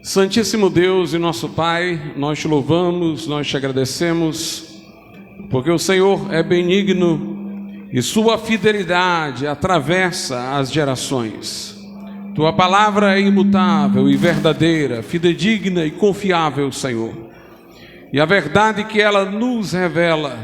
Santíssimo Deus e nosso Pai, nós te louvamos, nós te agradecemos, porque o Senhor é benigno e sua fidelidade atravessa as gerações. Tua palavra é imutável e verdadeira, fidedigna e confiável, Senhor. E a verdade que ela nos revela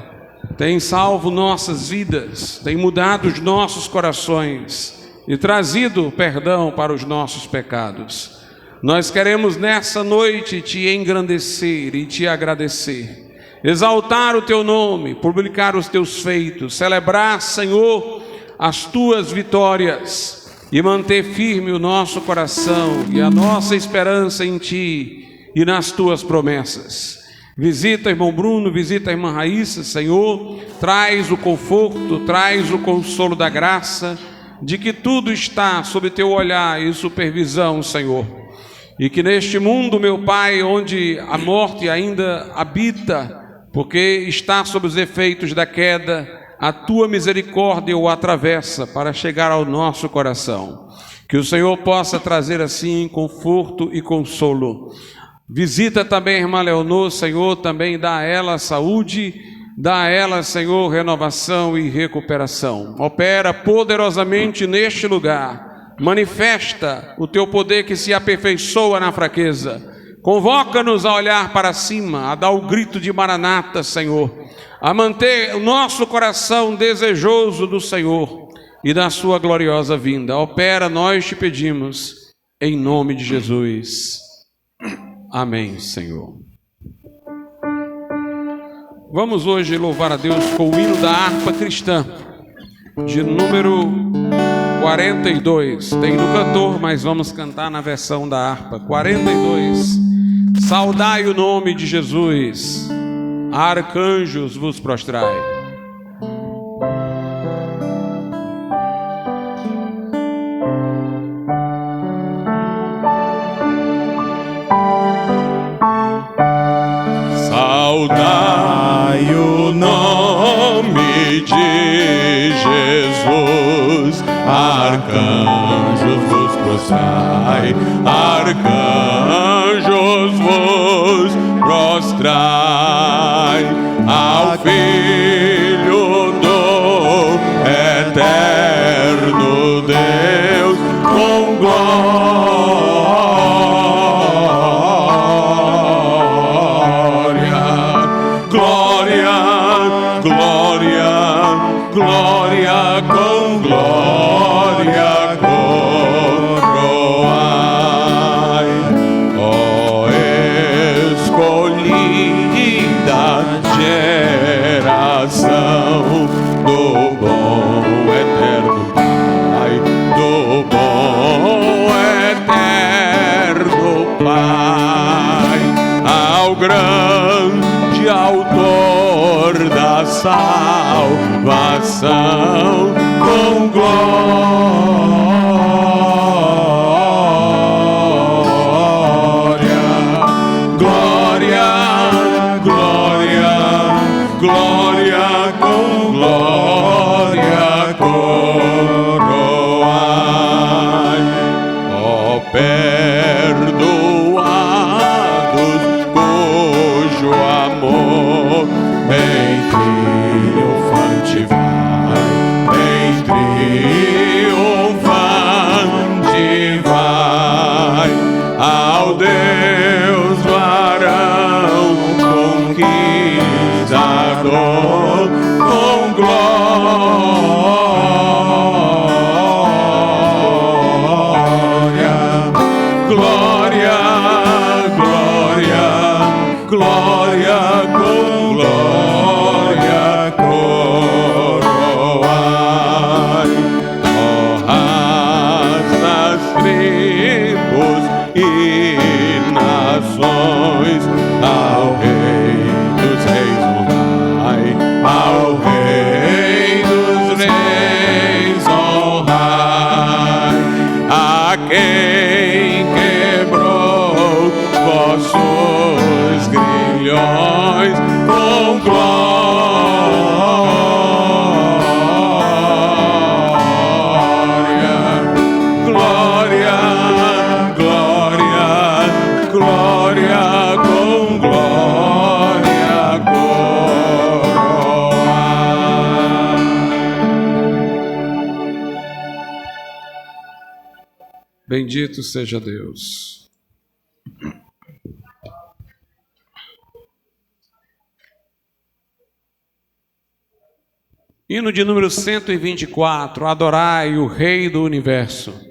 tem salvo nossas vidas, tem mudado os nossos corações e trazido perdão para os nossos pecados. Nós queremos nessa noite te engrandecer e te agradecer, exaltar o teu nome, publicar os teus feitos, celebrar, Senhor, as tuas vitórias e manter firme o nosso coração e a nossa esperança em ti e nas tuas promessas. Visita irmão Bruno, visita a irmã Raíssa, Senhor, traz o conforto, traz o consolo da graça, de que tudo está sob teu olhar e supervisão, Senhor. E que neste mundo, meu Pai, onde a morte ainda habita, porque está sob os efeitos da queda, a tua misericórdia o atravessa para chegar ao nosso coração. Que o Senhor possa trazer assim conforto e consolo. Visita também a irmã Leonor, Senhor, também dá a ela saúde, dá a ela, Senhor, renovação e recuperação. Opera poderosamente neste lugar. Manifesta o teu poder que se aperfeiçoa na fraqueza. Convoca-nos a olhar para cima, a dar o grito de Maranata, Senhor, a manter o nosso coração desejoso do Senhor e da sua gloriosa vinda. Opera, nós te pedimos, em nome de Jesus. Amém, Senhor. Vamos hoje louvar a Deus com o hino da harpa cristã, de número 42. Tem no cantor, mas vamos cantar na versão da harpa. 42. Saudai o nome de Jesus, arcanjos vos prostrai. Saudai o nome de Jesus, arcanjos vos prostrai, arcanjos vos prostrai, ao Filho do eterno Deus, com glória, glória, com glória coroai, ó escolhida geração do bom eterno Pai, do bom eterno Pai, ao grande autor da salvação, com glória, com glória coroai, ó perdoados cujo amor bem triunfante vai, bem triunfante vai, ao Deus varão conquistador, com glória, com glória coroai, ó raças, tribos e nações, ao Rei dos Reis honrai, ao Rei dos Reis honrai, a quem quebrou vossos grilhões, com glória, Bendito seja Deus. Hino de número 124, adorai o Rei do Universo.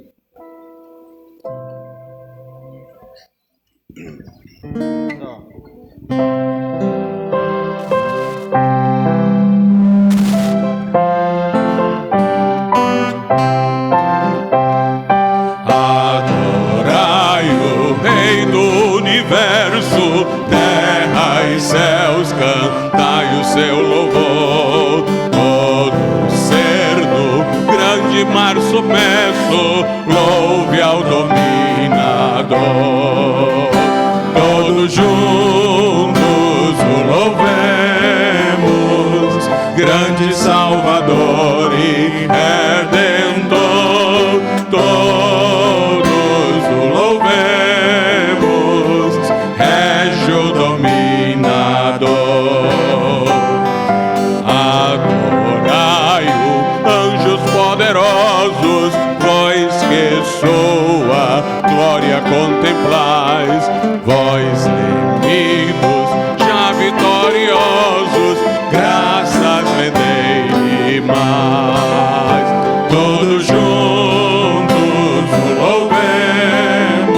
Adorai o Rei do Universo, terra e céus, cantai o seu louvor. Todo ser no grande mar submerso, louve ao dominador. Todos juntos o louvemos, grande Salvador e Redentor. Todos o louvemos, régio dominador. Adorai-o, anjos poderosos, vós que sua glória contemplais, vós remidos, já vitoriosos, graças rendei mais. Todos juntos o louvemos,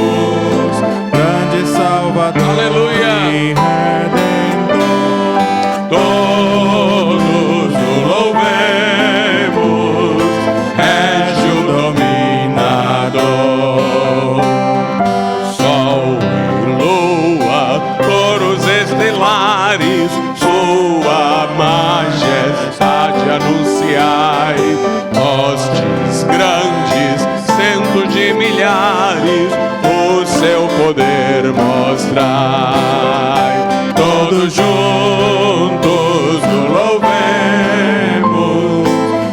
grande Salvador. Aleluia. E Redentor. Todos o louvemos, régio dominador. Sol e lua, coros estelares, sua majestade anunciai. Hostes grandes, centos de milhares, o seu poder mostrai. Todos juntos o louvemos,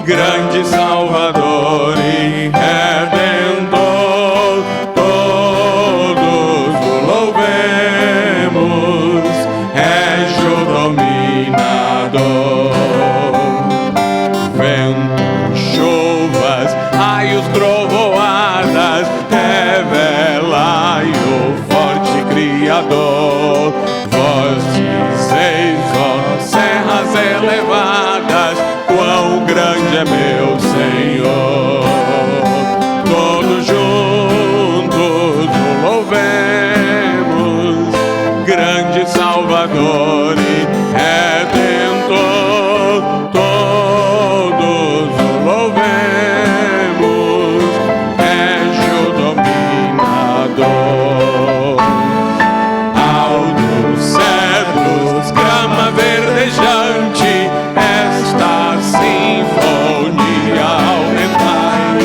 grande Salvador e Redentor. Todos o louvemos, régio dominador. Chuvas, raios, trovoadas, revelai o forte Criador. Vós dizeis, ó serras elevadas, quão grande é meu Senhor. Todos juntos o louvemos, grande Salvador e Redentor. Todos o louvemos, régio dominador. Altos cedros, grama verdejante, esta sinfonia aumentai.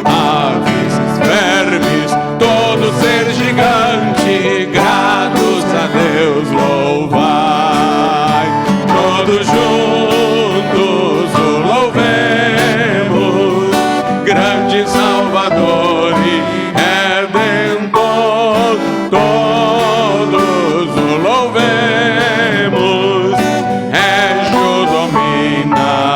Aves, vermes, todo ser gigante, gratos a Deus louvai. Todos juntos o louvemos, grande Salvador e Redentor. Todos o louvemos, régio dominador.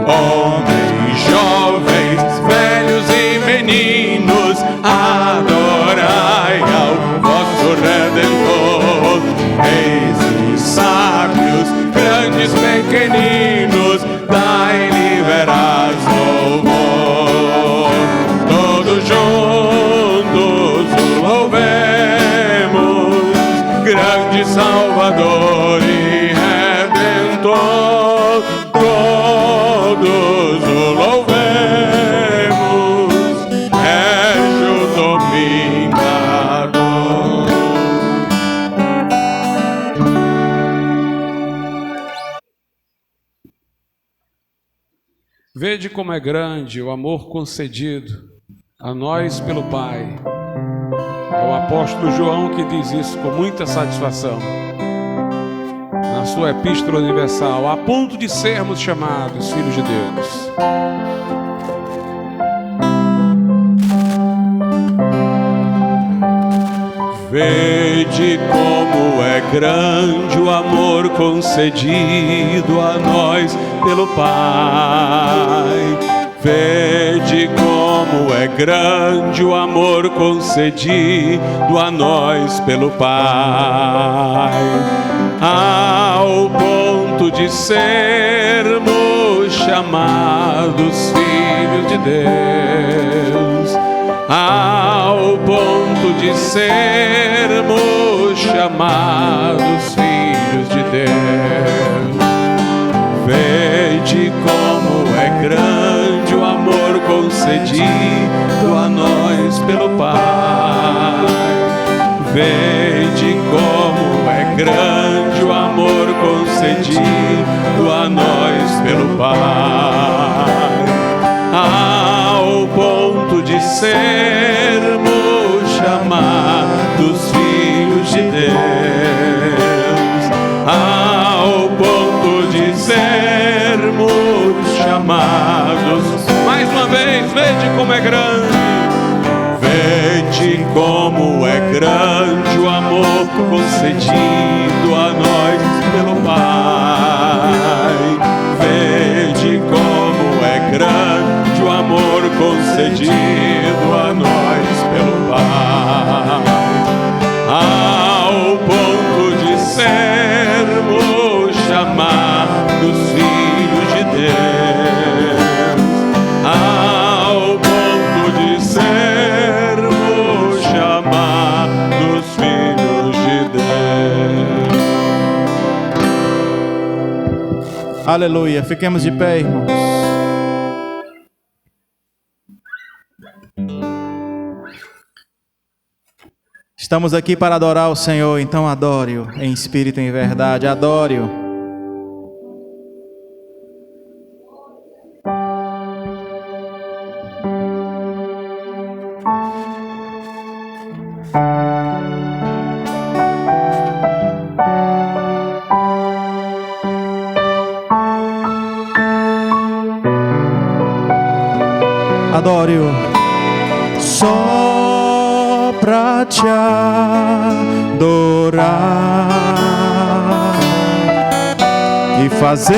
Homens, jovens, velhos e meninos, adorai ao vosso Redentor. Reis e sábios, grandes, pequeninos, dai-lhe verás louvor. Todos juntos o louvemos, grande Salvador e Redentor. Todos o louvemos, régio dominador. Vede como é grande o amor concedido a nós pelo Pai. É o apóstolo João que diz isso com muita satisfação na sua Epístola Universal, a ponto de sermos chamados filhos de Deus. Vede como é grande o amor concedido a nós pelo Pai. Vede como é grande o amor concedido a nós pelo Pai, ao ponto de sermos chamados filhos de Deus, ao ponto de sermos chamados filhos de Deus. Vede como é grande o amor concedido a nós pelo Pai. Vede como é grande o amor concedido a nós pelo Pai, ao ponto de sermos chamados filhos de Deus, ao ponto de sermos chamados. Mais uma vez, vede como é grande. Vede como é grande o amor concedido a nós pelo Pai. Vede como é grande o amor concedido a nós pelo Pai, ao ponto de sermos chamados filhos de Deus, ao ponto de sermos chamados filhos de Deus. Aleluia. Fiquemos de pé, irmãos. Estamos aqui para adorar o Senhor, então adore-o em espírito e em verdade. Adore-o. Adore-o. Só pra te adorar e fazer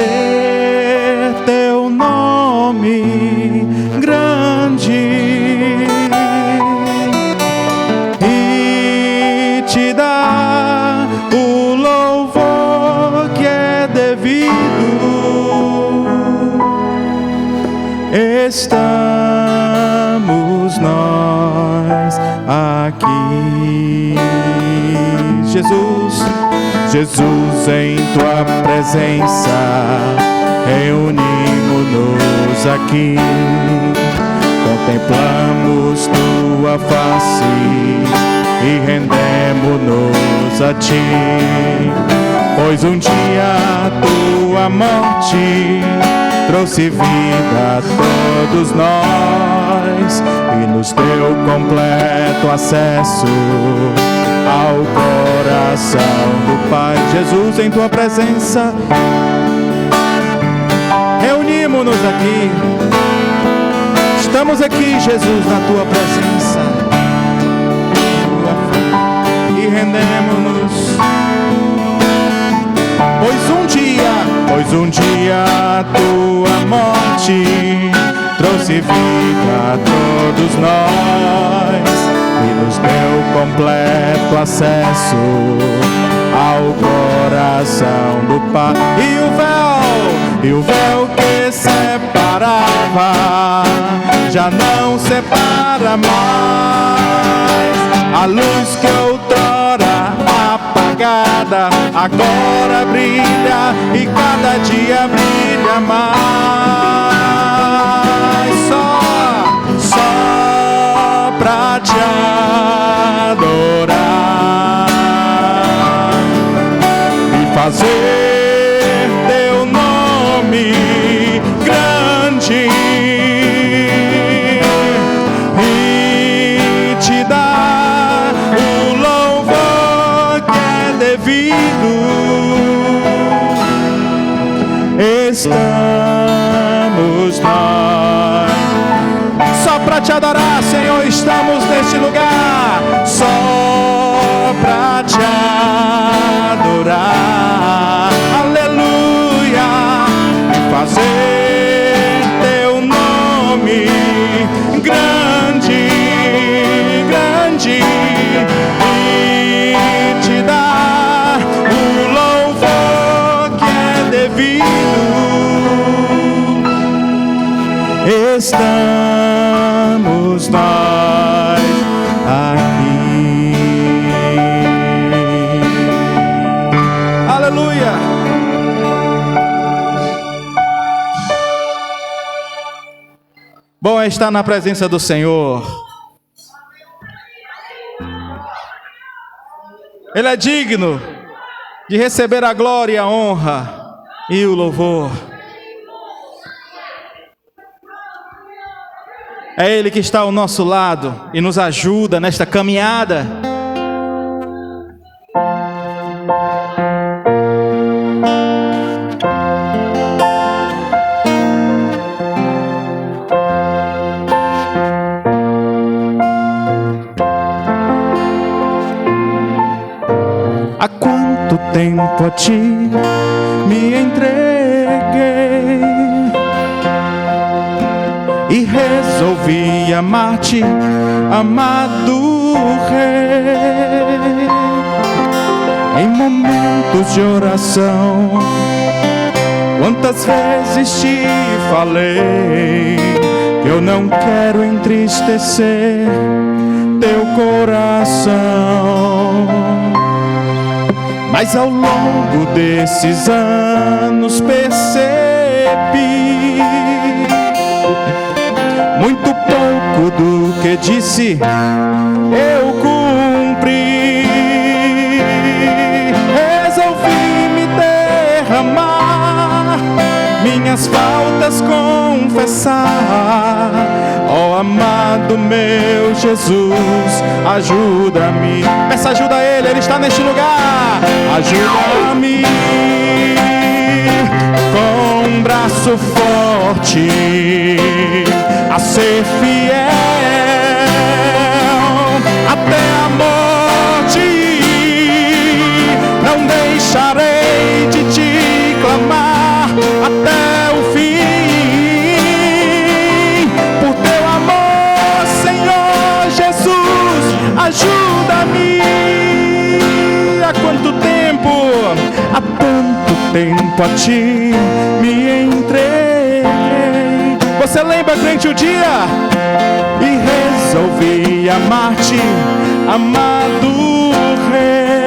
teu nome grande e te dar o louvor que é devido. Estamos nós aqui, Jesus, Jesus, em tua presença reunimos-nos aqui, contemplamos tua face e rendemos-nos a ti, pois um dia tua morte trouxe vida a todos nós e nos deu completo acesso ao coração do Pai. Jesus, em tua presença reunimos-nos aqui. Estamos aqui, Jesus, na tua presença e rendemos-nos. Pois um dia a tua morte trouxe vida a todos nós e nos deu completo acesso ao coração do Pai. E o véu que separava já não separa mais. A luz que outrora apagada agora brilha e cada dia brilha mais. Só pra te adorar e fazer teu nome grande e te dar o louvor que é devido. Estamos nós só pra te adorar, Senhor. Estamos neste lugar só pra te adorar, aleluia, e fazer teu nome estar na presença do Senhor. Ele é digno de receber a glória, a honra e o louvor. É Ele que está ao nosso lado e nos ajuda nesta caminhada. Há quanto tempo a Ti me entreguei e resolvi amar-te, amado Rei. Em momentos de oração, quantas vezes te falei que eu não quero entristecer teu coração. Mas ao longo desses anos percebi muito pouco do que disse eu cumpri. Resolvi me derramar, minhas faltas confessar. Ó amado meu Jesus, ajuda-me. Peça ajuda a Ele, Ele está neste lugar. Ajuda-me com um braço forte a ser fiel até a morte. Não deixarei de te clamar até o fim. Por teu amor, Senhor Jesus, ajuda-me. Há quanto tempo? Há tanto tempo a Ti me entreguei. Você lembra, crente, o dia? E resolvi amar-te, amado Rei.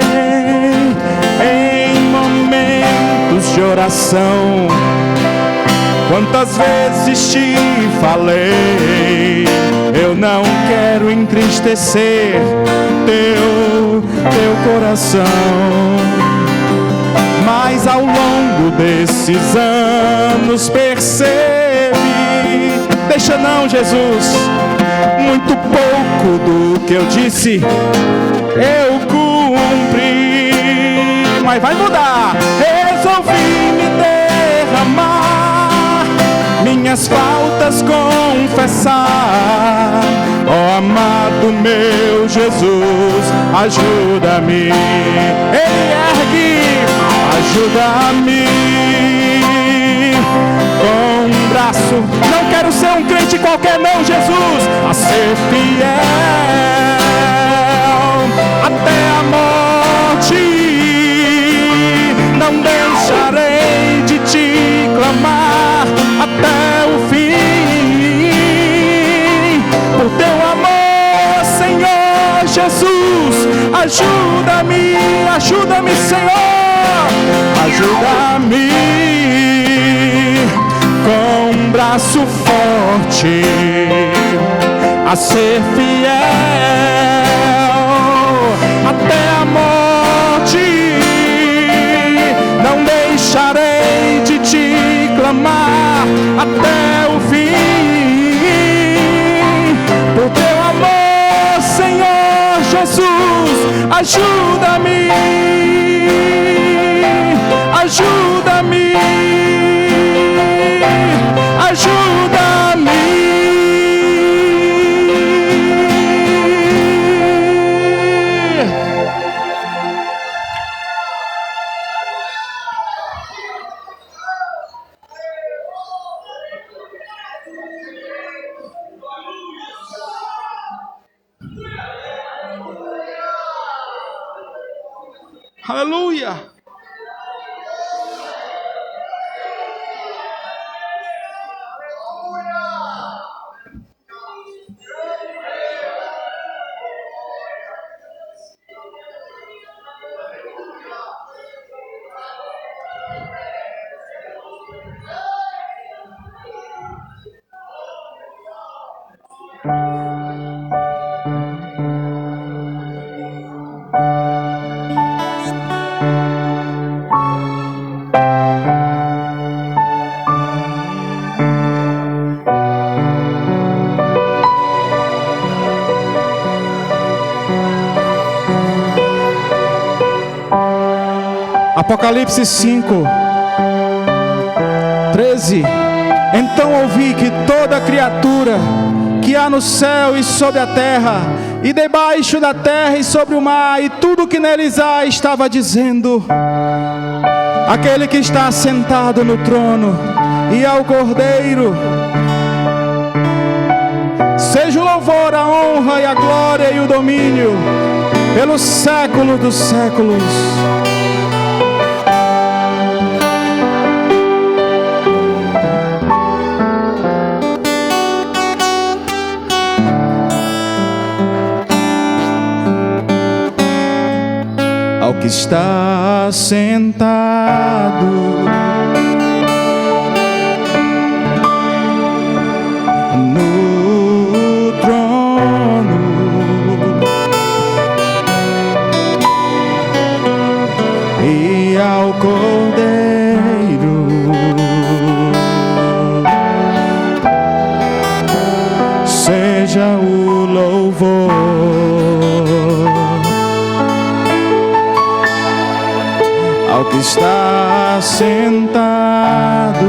Em momentos de oração, quantas vezes te falei, eu não quero entristecer teu coração. Mas ao longo desses anos percebi, deixa não, Jesus, muito pouco do que eu disse eu cumpri. Mas vai mudar. Resolvi me derramar, minhas faltas confessar. Ó amado meu Jesus, ajuda-me. Ele ergue, ajuda-me com um braço. Não quero ser um crente qualquer não, Jesus, a ser fiel até a morte. Não deixarei de te clamar até o fim. Por teu amor, Senhor Jesus, ajuda-me, ajuda-me, Senhor, ajuda-me com um braço forte a ser fiel até a morte. Não deixarei de te clamar até o fim. Por teu amor, Senhor Jesus, ajuda-me, ajuda-me, ajuda-me. Aleluia. Apocalipse 5, 13. Então ouvi que toda criatura que há no céu e sobre a terra, e debaixo da terra e sobre o mar, e tudo que neles há, estava dizendo: aquele que está sentado no trono e ao Cordeiro, seja o louvor, a honra e a glória e o domínio pelos séculos dos séculos. Ao que está sentado no trono e ao Cordeiro, seja o louvor, ao que está sentado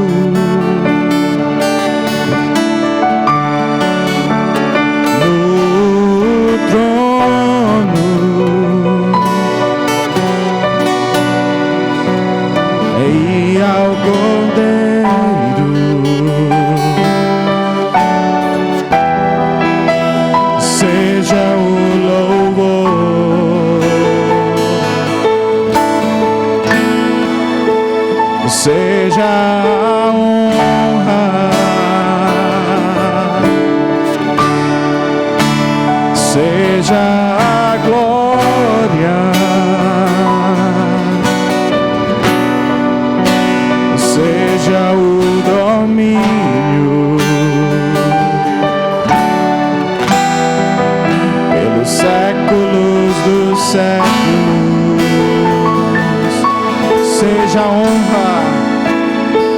no trono e ao Cordeiro, seja o louvor, seja a honra, seja a glória, seja o domínio pelos séculos dos séculos, seja a honra,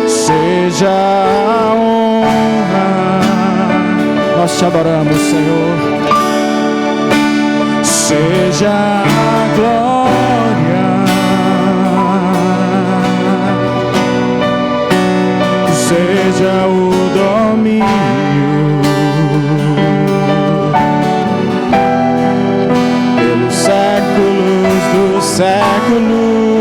seja a honra. Nós te adoramos, Senhor. Seja a glória, seja o domínio pelos séculos dos séculos.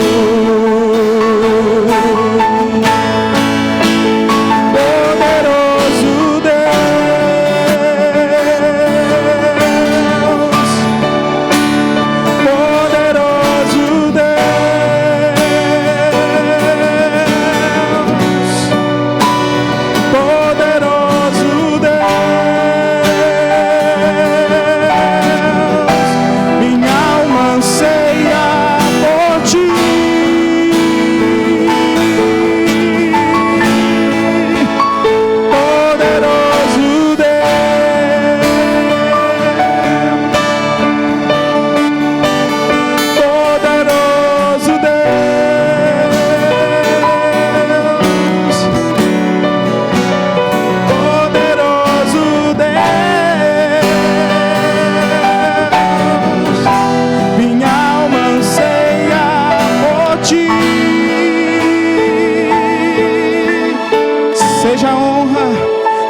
Seja a honra,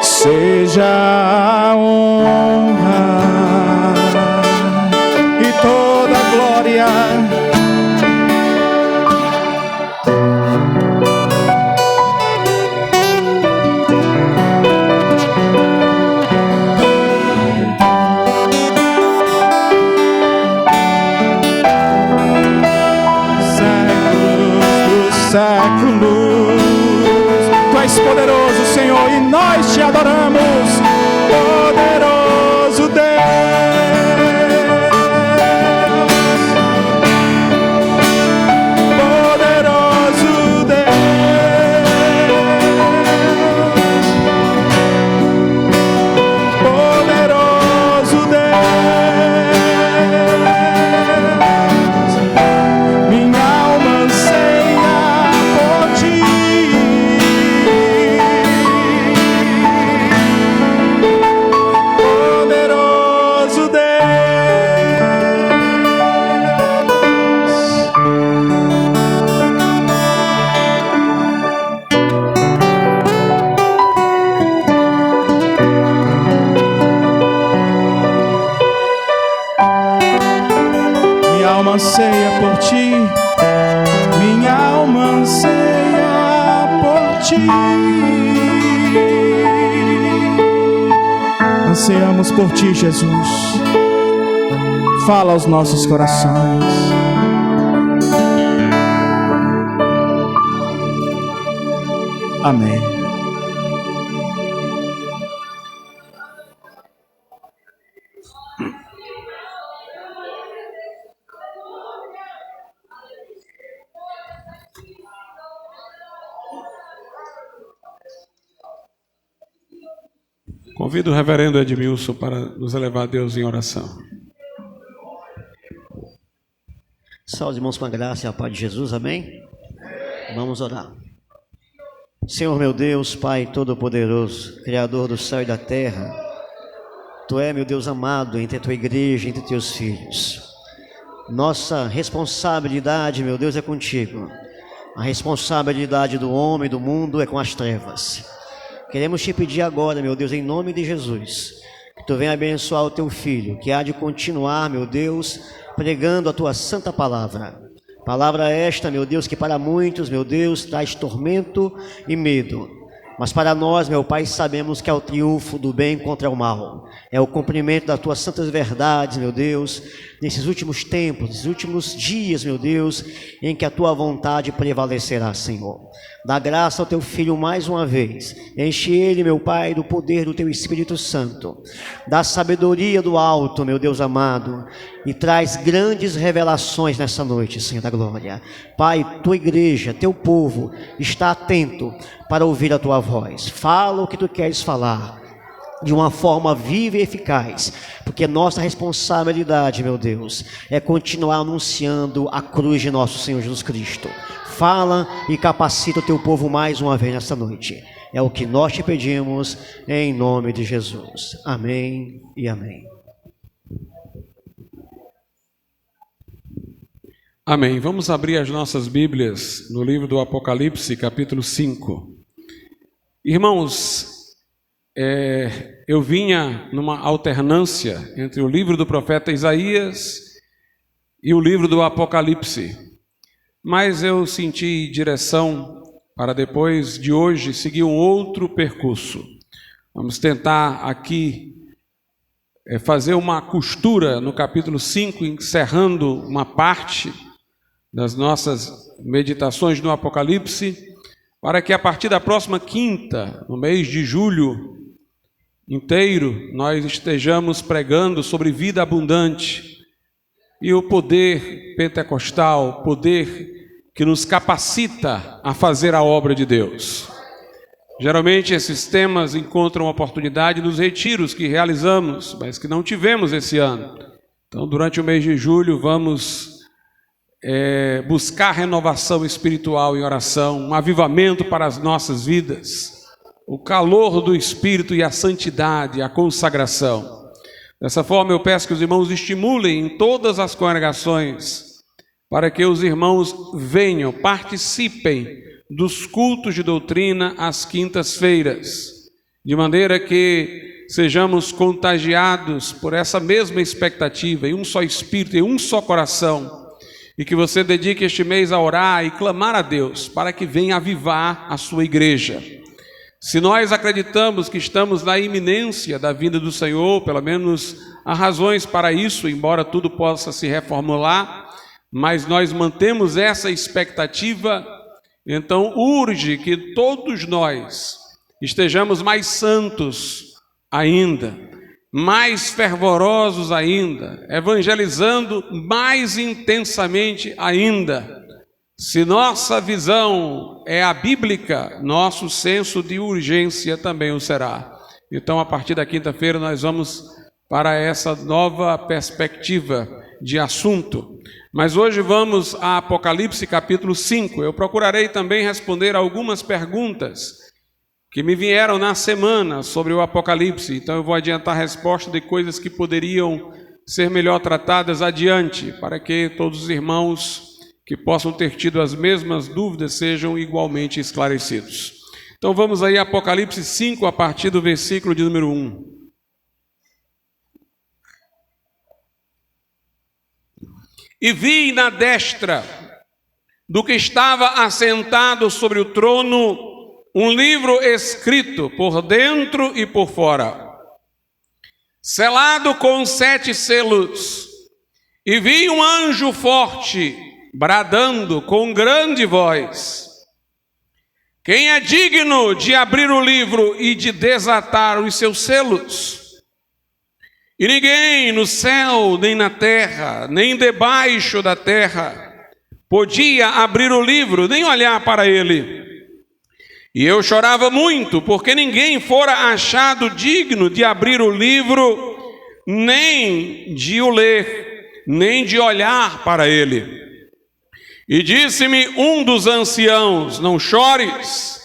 seja a honra e toda a glória. Séculos, Tu és poderoso, Senhor, e nós te adoramos, poderoso Deus, poderoso Deus, poderoso Deus, minha alma anseia por Ti. alma anseia por ti, minha alma anseia por ti. Ansiamos por ti, Jesus. Fala aos nossos corações. Amém. Convido o reverendo Edmilson para nos elevar a Deus em oração. Salve os irmãos com a graça e a paz de Jesus, amém? Vamos orar. Senhor meu Deus, Pai Todo-Poderoso, Criador do céu e da terra, Tu é, meu Deus amado, entre a Tua igreja, entre Teus filhos. Nossa responsabilidade, meu Deus, é contigo. A responsabilidade do homem, do mundo, é com as trevas. Queremos Te pedir agora, meu Deus, em nome de Jesus, que Tu venha abençoar o Teu Filho, que há de continuar, meu Deus, pregando a Tua santa palavra. Palavra esta, meu Deus, que para muitos, meu Deus, traz tormento e medo. Mas para nós, meu Pai, sabemos que é o triunfo do bem contra o mal. É o cumprimento das Tuas santas verdades, meu Deus, nesses últimos tempos, nesses últimos dias, meu Deus, em que a Tua vontade prevalecerá, Senhor. Dá graça ao Teu Filho mais uma vez. Enche ele, meu Pai, do poder do Teu Espírito Santo. Dá sabedoria do alto, meu Deus amado, e traz grandes revelações nessa noite, Senhor da glória. Pai, Tua igreja, Teu povo, está atento para ouvir a Tua voz. Fala o que Tu queres falar, de uma forma viva e eficaz, porque nossa responsabilidade, meu Deus, é continuar anunciando a cruz de nosso Senhor Jesus Cristo. Fala e capacita o Teu povo mais uma vez nessa noite. É o que nós Te pedimos, em nome de Jesus. Amém e amém. Amém. Vamos abrir as nossas Bíblias no livro do Apocalipse, capítulo 5. Irmãos, eu vinha numa alternância entre o livro do profeta Isaías e o livro do Apocalipse, mas eu senti direção para depois de hoje seguir um outro percurso. Vamos tentar aqui fazer uma costura no capítulo 5, encerrando uma parte das nossas meditações no Apocalipse, para que a partir da próxima quinta, no mês de julho inteiro, nós estejamos pregando sobre vida abundante e o poder pentecostal, poder que nos capacita a fazer a obra de Deus. Geralmente esses temas encontram oportunidade nos retiros que realizamos, mas que não tivemos esse ano. Então, durante o mês de julho, vamos buscar renovação espiritual em oração, um avivamento para as nossas vidas, o calor do Espírito e a santidade, a consagração. Dessa forma, eu peço que os irmãos estimulem em todas as congregações, para que os irmãos venham, participem dos cultos de doutrina às quintas-feiras, de maneira que sejamos contagiados por essa mesma expectativa, em um só espírito, em um só coração, e que você dedique este mês a orar e clamar a Deus para que venha avivar a sua igreja. Se nós acreditamos que estamos na iminência da vinda do Senhor, pelo menos há razões para isso, embora tudo possa se reformular, mas nós mantemos essa expectativa, então urge que todos nós estejamos mais santos ainda, mais fervorosos ainda, evangelizando mais intensamente ainda. Se nossa visão é a bíblica, nosso senso de urgência também o será. Então, a partir da quinta-feira, nós vamos para essa nova perspectiva de assunto. Mas hoje vamos a Apocalipse capítulo 5. Eu procurarei também responder algumas perguntas que me vieram na semana sobre o Apocalipse. Então eu vou adiantar a resposta de coisas que poderiam ser melhor tratadas adiante, para que todos os irmãos que possam ter tido as mesmas dúvidas sejam igualmente esclarecidos. Então vamos aí a Apocalipse 5, a partir do versículo de número 1. E vi na destra do que estava assentado sobre o trono um livro escrito por dentro e por fora, selado com 7 selos. E vi um anjo forte, bradando com grande voz: quem é digno de abrir o livro e de desatar os seus selos? E ninguém no céu, nem na terra, nem debaixo da terra, podia abrir o livro, nem olhar para ele. E eu chorava muito, porque ninguém fora achado digno de abrir o livro, nem de o ler, nem de olhar para ele. E disse-me um dos anciãos: não chores,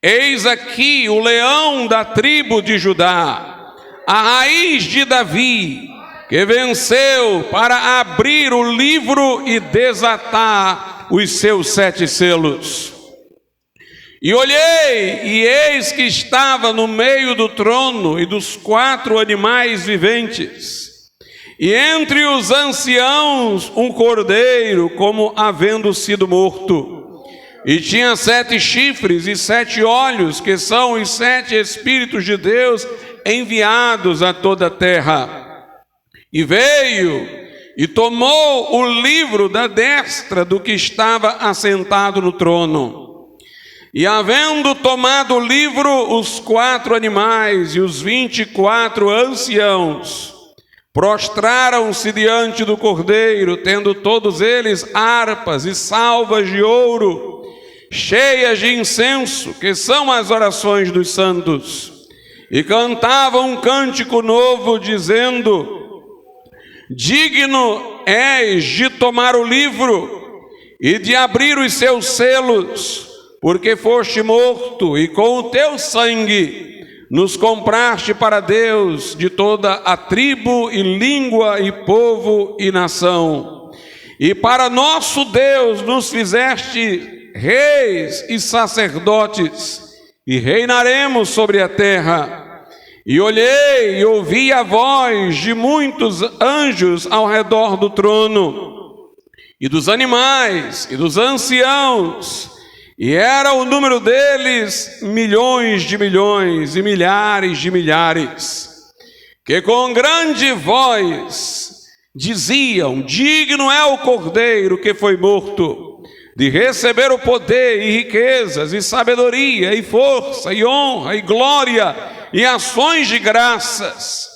eis aqui o leão da tribo de Judá, a raiz de Davi, que venceu para abrir o livro e desatar os seus 7 selos. E olhei, e eis que estava no meio do trono e dos 4 animais viventes, e entre os anciãos um cordeiro, como havendo sido morto, e tinha 7 chifres e 7 olhos, que são os 7 Espíritos de Deus enviados a toda a terra. E veio e tomou o livro da destra do que estava assentado no trono. E havendo tomado o livro, os 4 animais e os 24 anciãos prostraram-se diante do cordeiro, tendo todos eles harpas e salvas de ouro, cheias de incenso, que são as orações dos santos. E cantavam um cântico novo, dizendo: digno és de tomar o livro e de abrir os seus selos, porque foste morto e com o teu sangue nos compraste para Deus de toda a tribo e língua e povo e nação. E para nosso Deus nos fizeste reis e sacerdotes, e reinaremos sobre a terra. E olhei e ouvi a voz de muitos anjos ao redor do trono, e dos animais, e dos anciãos, e era o número deles milhões de milhões e milhares de milhares, que com grande voz diziam: digno é o cordeiro que foi morto de receber o poder e riquezas e sabedoria e força e honra e glória e ações de graças.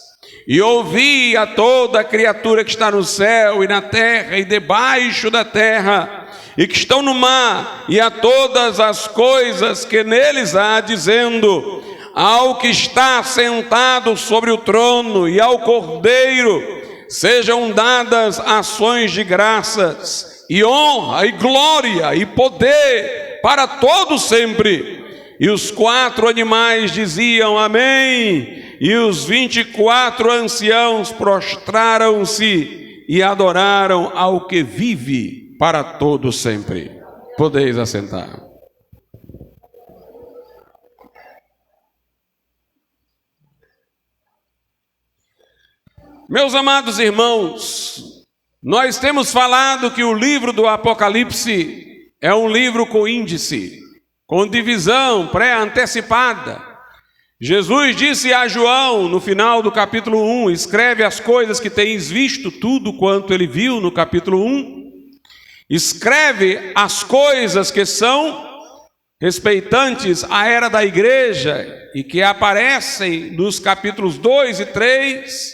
E ouvi a toda criatura que está no céu e na terra e debaixo da terra, e que estão no mar, e a todas as coisas que neles há, dizendo: ao que está sentado sobre o trono e ao Cordeiro sejam dadas ações de graças, e honra, e glória, e poder para todos sempre. E os 4 animais diziam: amém. E os 24 anciãos prostraram-se e adoraram ao que vive para todo sempre. Podeis assentar. Meus amados irmãos, nós temos falado que o livro do Apocalipse é um livro com índice, com divisão pré-antecipada. Jesus disse a João, no final do capítulo 1, escreve as coisas que tens visto, tudo quanto ele viu no capítulo 1. Escreve as coisas que são respeitantes à era da igreja e que aparecem nos capítulos 2 e 3,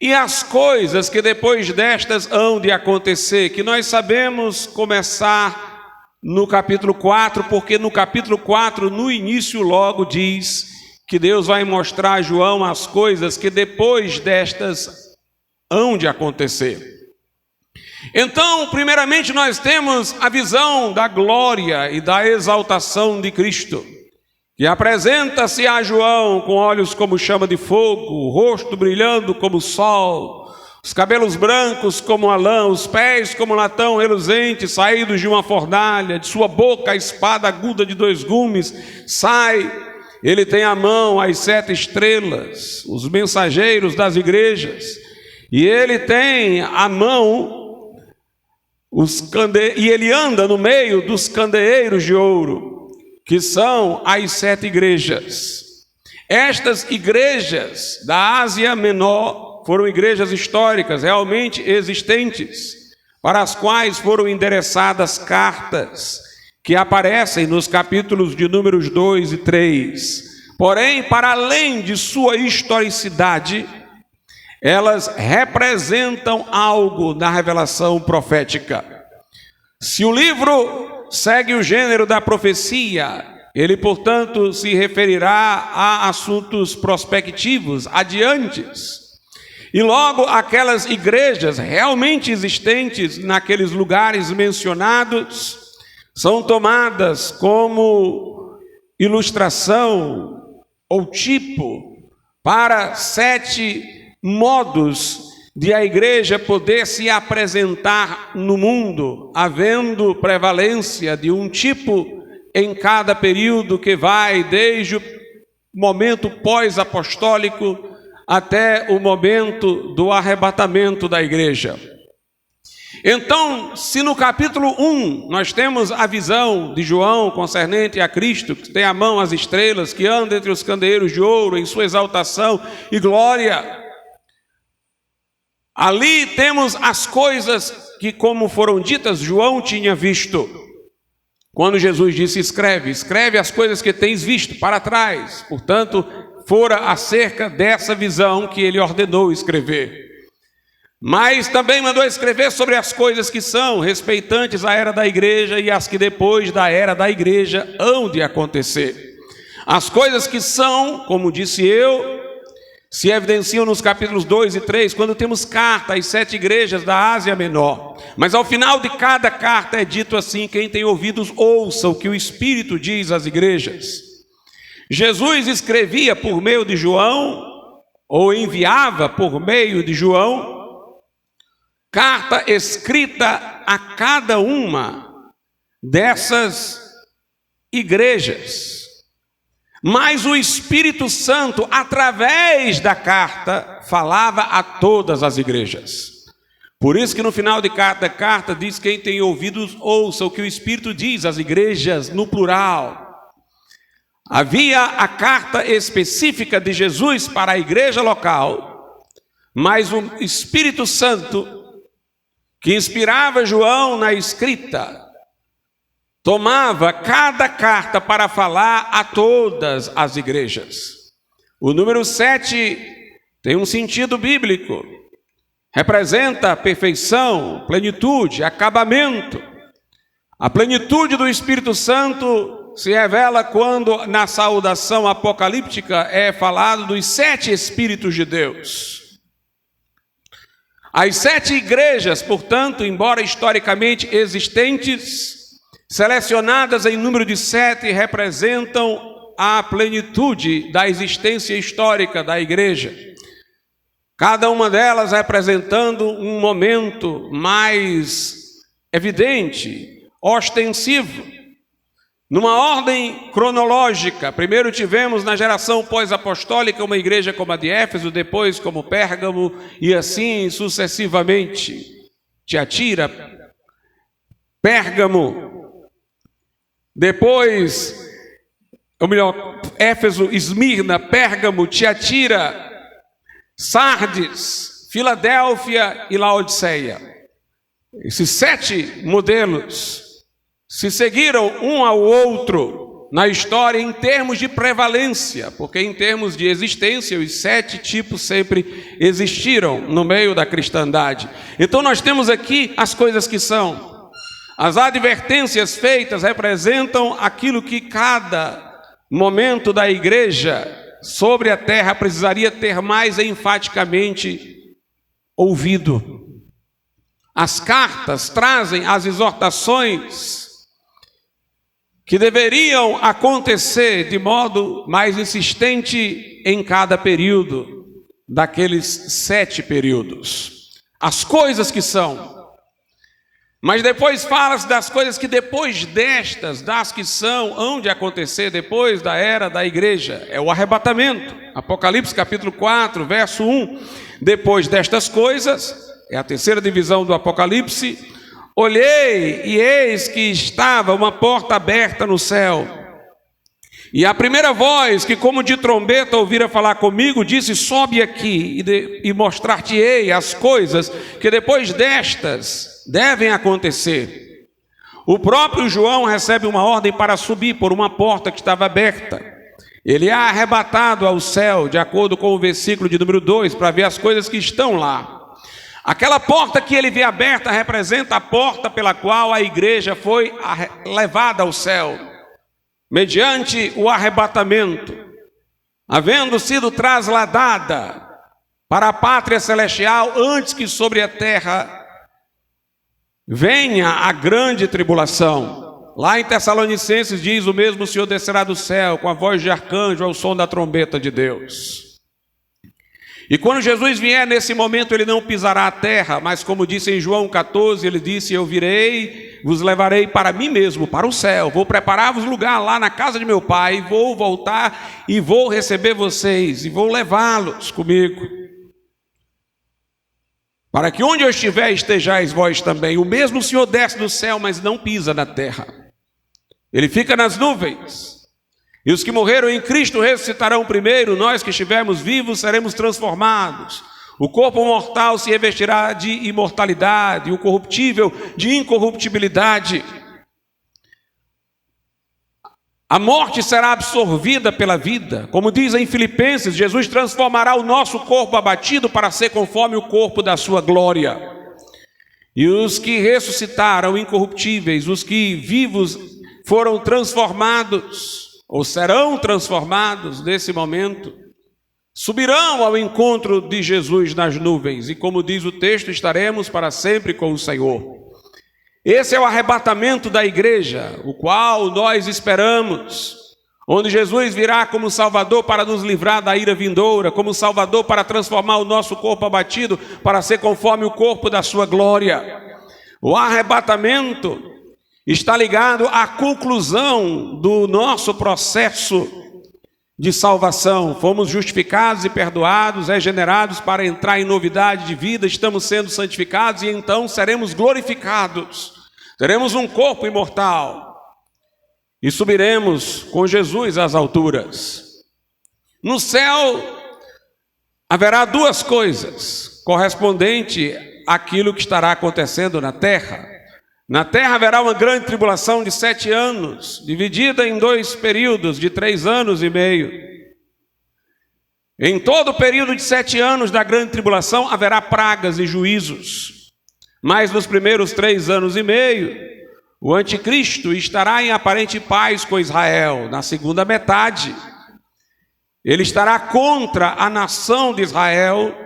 e as coisas que depois destas hão de acontecer, que nós sabemos começar no capítulo 4, porque no capítulo 4, no início logo diz que Deus vai mostrar a João as coisas que depois destas hão de acontecer. Então, primeiramente, nós temos a visão da glória e da exaltação de Cristo, que apresenta-se a João com olhos como chama de fogo, o rosto brilhando como o sol, os cabelos brancos como a lã, os pés como latão reluzente, saídos de uma fornalha, de sua boca a espada aguda de 2 gumes sai. Ele tem à mão as 7 estrelas, os mensageiros das igrejas, e ele tem à mão e ele anda no meio dos candeeiros de ouro, que são as 7 igrejas. Estas igrejas da Ásia Menor foram igrejas históricas, realmente existentes, para as quais foram endereçadas cartas que aparecem nos capítulos de Números 2 e 3. Porém, para além de sua historicidade, elas representam algo na revelação profética. Se o livro segue o gênero da profecia, ele, portanto, se referirá a assuntos prospectivos, adiantes. E logo aquelas igrejas realmente existentes naqueles lugares mencionados são tomadas como ilustração ou tipo para 7 modos de a igreja poder se apresentar no mundo, havendo prevalência de um tipo em cada período que vai desde o momento pós-apostólico até o momento do arrebatamento da igreja. Então, se no capítulo 1 nós temos a visão de João concernente a Cristo, que tem à mão as estrelas, que anda entre os candeeiros de ouro em sua exaltação e glória, ali temos as coisas que, como foram ditas, João tinha visto. Quando Jesus disse: escreve as coisas que tens visto para trás. Portanto, fora acerca dessa visão que ele ordenou escrever. Mas também mandou escrever sobre as coisas que são respeitantes à era da igreja e as que depois da era da igreja hão de acontecer. As coisas que são, como disse eu, se evidenciam nos capítulos 2 e 3, quando temos carta às 7 igrejas da Ásia Menor. Mas ao final de cada carta é dito assim: quem tem ouvidos ouça o que o Espírito diz às igrejas. Jesus escrevia por meio de João, ou enviava por meio de João, carta escrita a cada uma dessas igrejas. Mas o Espírito Santo, através da carta, falava a todas as igrejas. Por isso que no final de cada carta diz: quem tem ouvidos ouça o que o Espírito diz às igrejas, no plural. Havia a carta específica de Jesus para a igreja local, mas o Espírito Santo, que inspirava João na escrita, tomava cada carta para falar a todas as igrejas. O número 7 tem um sentido bíblico. Representa perfeição, plenitude, acabamento. A plenitude do Espírito Santo se revela quando na saudação apocalíptica é falado dos 7 Espíritos de Deus. As 7 igrejas, portanto, embora historicamente existentes, selecionadas em número de 7, representam a plenitude da existência histórica da igreja. Cada uma delas representando um momento mais evidente, ostensivo. Numa ordem cronológica, primeiro tivemos na geração pós-apostólica uma igreja como a de Éfeso, depois como Pérgamo, e assim sucessivamente. Tiatira, Pérgamo, depois, ou melhor, Éfeso, Esmirna, Pérgamo, Tiatira, Sardes, Filadélfia e Laodiceia. Esses 7 modelos se seguiram um ao outro na história em termos de prevalência, porque em termos de existência os 7 tipos sempre existiram no meio da cristandade. Então nós temos aqui as coisas que são. As advertências feitas representam aquilo que cada momento da igreja sobre a terra precisaria ter mais enfaticamente ouvido. As cartas trazem as exortações que deveriam acontecer de modo mais insistente em cada período daqueles 7 períodos. As coisas que são. Mas depois fala-se das coisas que depois destas, das que são, hão de acontecer depois da era da igreja. É o arrebatamento. Apocalipse capítulo 4, verso 1. Depois destas coisas, é a terceira divisão do Apocalipse, Olhei e eis que estava uma porta aberta no céu. E a primeira voz que como de trombeta ouvira falar comigo, disse: sobe aqui e mostrar-te-ei as coisas que depois destas devem acontecer. O próprio João recebe uma ordem para subir por uma porta que estava aberta. Ele é arrebatado ao céu, de acordo com o versículo de número 2, para ver as coisas que estão lá. Aquela porta que ele vê aberta representa a porta pela qual a igreja foi levada ao céu, mediante o arrebatamento, havendo sido trasladada para a pátria celestial antes que sobre a terra venha a grande tribulação. Lá em Tessalonicenses diz: o mesmo Senhor descerá do céu com a voz de arcanjo ao som da trombeta de Deus. E quando Jesus vier, nesse momento ele não pisará a terra, mas como disse em João 14, ele disse: eu virei, vos levarei para mim mesmo, para o céu, vou preparar-vos lugar lá na casa de meu pai, vou voltar e vou receber vocês, e vou levá-los comigo, para que onde eu estiver estejais vós também. O mesmo Senhor desce do céu, mas não pisa na terra, ele fica nas nuvens. E os que morreram em Cristo ressuscitarão primeiro, nós que estivermos vivos seremos transformados. O corpo mortal se revestirá de imortalidade, o corruptível de incorruptibilidade. A morte será absorvida pela vida. Como diz em Filipenses, Jesus transformará o nosso corpo abatido para ser conforme o corpo da sua glória. E os que ressuscitaram incorruptíveis, os que vivos foram transformados, ou serão transformados nesse momento, subirão ao encontro de Jesus nas nuvens, e como diz o texto, estaremos para sempre com o Senhor. Esse é o arrebatamento da igreja, o qual nós esperamos, onde Jesus virá como Salvador para nos livrar da ira vindoura, como Salvador para transformar o nosso corpo abatido, para ser conforme o corpo da sua glória. O arrebatamento está ligado à conclusão do nosso processo de salvação. Fomos justificados e perdoados, regenerados para entrar em novidade de vida, estamos sendo santificados e então seremos glorificados. Teremos um corpo imortal e subiremos com Jesus às alturas. No céu haverá duas coisas correspondentes àquilo que estará acontecendo na terra. Na terra haverá uma grande tribulação de 7 anos, dividida em 2 períodos de 3 anos e meio. Em todo o período de 7 anos da grande tribulação haverá pragas e juízos. Mas nos primeiros 3 anos e meio, o anticristo estará em aparente paz com Israel. Na segunda metade, ele estará contra a nação de Israel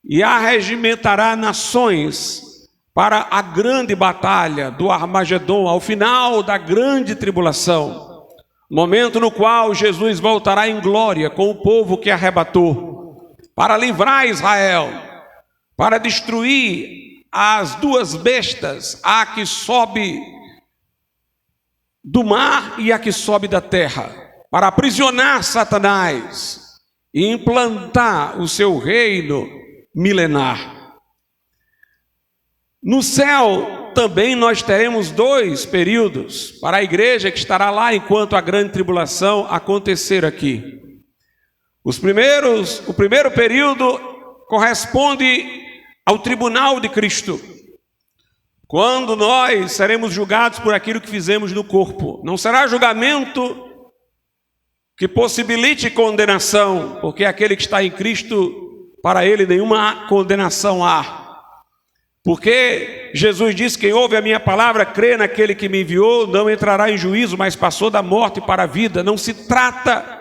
e arregimentará nações para a grande batalha do Armagedon, ao final da grande tribulação, momento no qual Jesus voltará em glória com o povo que arrebatou, para livrar Israel, para destruir as 2 bestas, a que sobe do mar e a que sobe da terra, para aprisionar Satanás e implantar o seu reino milenar. No céu também nós teremos 2 períodos para a igreja que estará lá enquanto a grande tribulação acontecer aqui. O primeiro período corresponde ao tribunal de Cristo, quando nós seremos julgados por aquilo que fizemos no corpo. Não será julgamento que possibilite condenação, porque aquele que está em Cristo, para ele nenhuma condenação há. Porque Jesus disse: quem ouve a minha palavra, crê naquele que me enviou, não entrará em juízo, mas passou da morte para a vida. Não se trata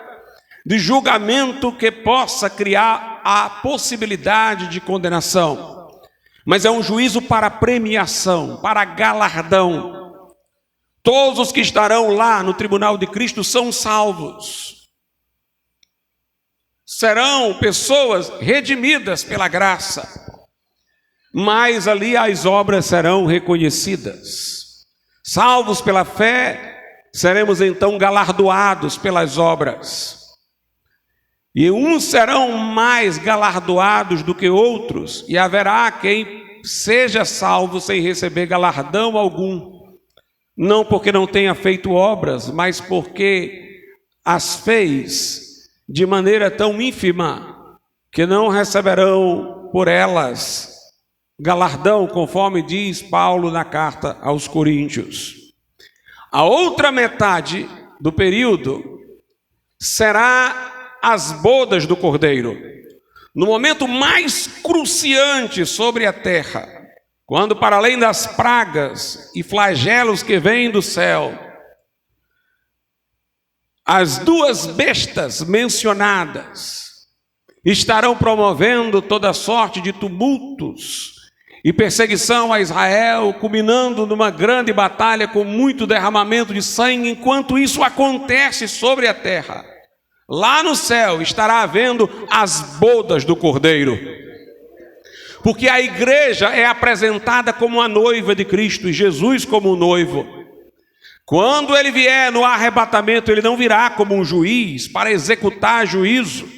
de julgamento que possa criar a possibilidade de condenação, mas é um juízo para premiação, para galardão. Todos os que estarão lá no tribunal de Cristo são salvos. Serão pessoas redimidas pela graça. Mas ali as obras serão reconhecidas. Salvos pela fé, seremos então galardoados pelas obras. E uns serão mais galardoados do que outros, e haverá quem seja salvo sem receber galardão algum, não porque não tenha feito obras, mas porque as fez de maneira tão ínfima que não receberão por elas galardão, conforme diz Paulo na carta aos Coríntios. A outra metade do período será as bodas do Cordeiro, no momento mais cruciante sobre a terra, quando, para além das pragas e flagelos que vêm do céu, as duas bestas mencionadas estarão promovendo toda sorte de tumultos e perseguição a Israel, culminando numa grande batalha com muito derramamento de sangue. Enquanto isso acontece sobre a terra, lá no céu estará havendo as bodas do Cordeiro, porque a igreja é apresentada como a noiva de Cristo e Jesus como o noivo. Quando ele vier no arrebatamento, ele não virá como um juiz para executar juízo,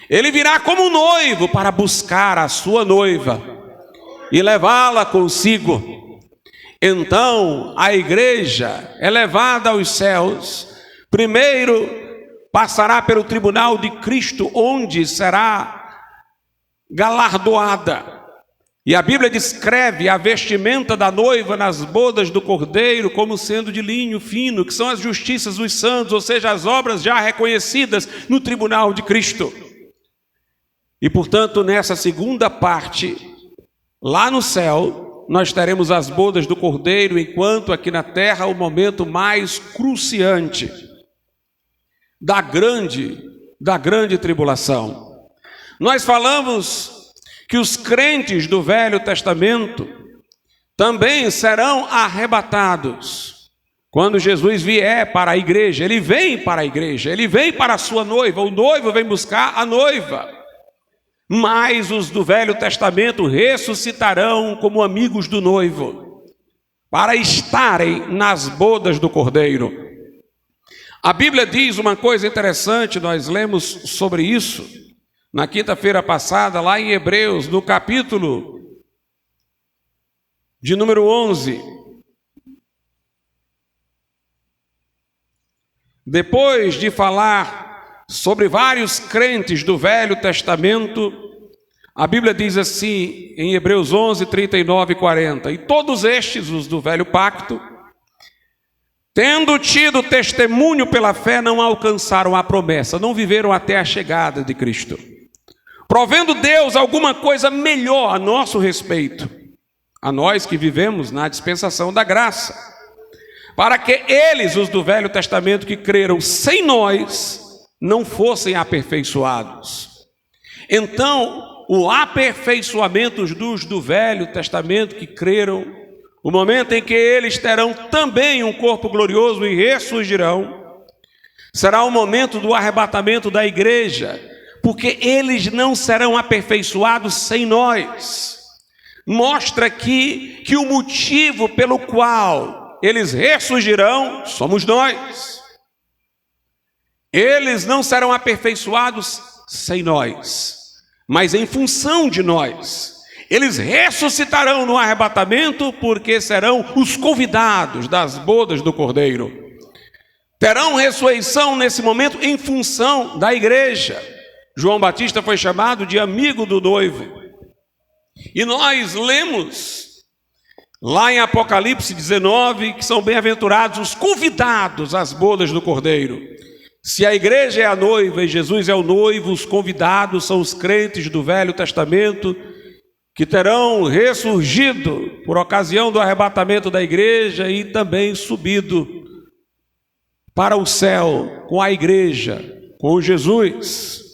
ele virá como um noivo para buscar a sua noiva e levá-la consigo. Então a igreja é levada aos céus. Primeiro passará pelo tribunal de Cristo, onde será galardoada. E a Bíblia descreve a vestimenta da noiva nas bodas do Cordeiro como sendo de linho fino, que são as justiças dos santos, ou seja, as obras já reconhecidas no tribunal de Cristo. E portanto, nessa segunda parte, lá no céu, nós teremos as bodas do Cordeiro, enquanto aqui na terra o momento mais cruciante da grande tribulação. Nós falamos que os crentes do Velho Testamento também serão arrebatados. Quando Jesus vier para a igreja, ele vem para a igreja, ele vem para a sua noiva, o noivo vem buscar a noiva. Mas os do Velho Testamento ressuscitarão como amigos do noivo, para estarem nas bodas do Cordeiro. A Bíblia diz uma coisa interessante, nós lemos sobre isso na quinta-feira passada, lá em Hebreus, no capítulo de número 11. Depois de falar sobre vários crentes do Velho Testamento, a Bíblia diz assim, em Hebreus 11, 39 e 40, e todos estes, os do Velho Pacto, tendo tido testemunho pela fé, não alcançaram a promessa, não viveram até a chegada de Cristo, provendo Deus alguma coisa melhor a nosso respeito, a nós que vivemos na dispensação da graça, para que eles, os do Velho Testamento, que creram sem nós, não fossem aperfeiçoados. Então, o aperfeiçoamento dos do Velho Testamento que creram, o momento em que eles terão também um corpo glorioso e ressurgirão, será o momento do arrebatamento da igreja, porque eles não serão aperfeiçoados sem nós. Mostra aqui que o motivo pelo qual eles ressurgirão somos nós. Eles não serão aperfeiçoados sem nós, mas em função de nós. Eles ressuscitarão no arrebatamento, porque serão os convidados das bodas do Cordeiro. Terão ressurreição nesse momento em função da igreja. João Batista foi chamado de amigo do noivo. E nós lemos lá em Apocalipse 19 que são bem-aventurados os convidados às bodas do Cordeiro. Se a igreja é a noiva e Jesus é o noivo, os convidados são os crentes do Velho Testamento, que terão ressurgido por ocasião do arrebatamento da igreja e também subido para o céu com a igreja, com Jesus.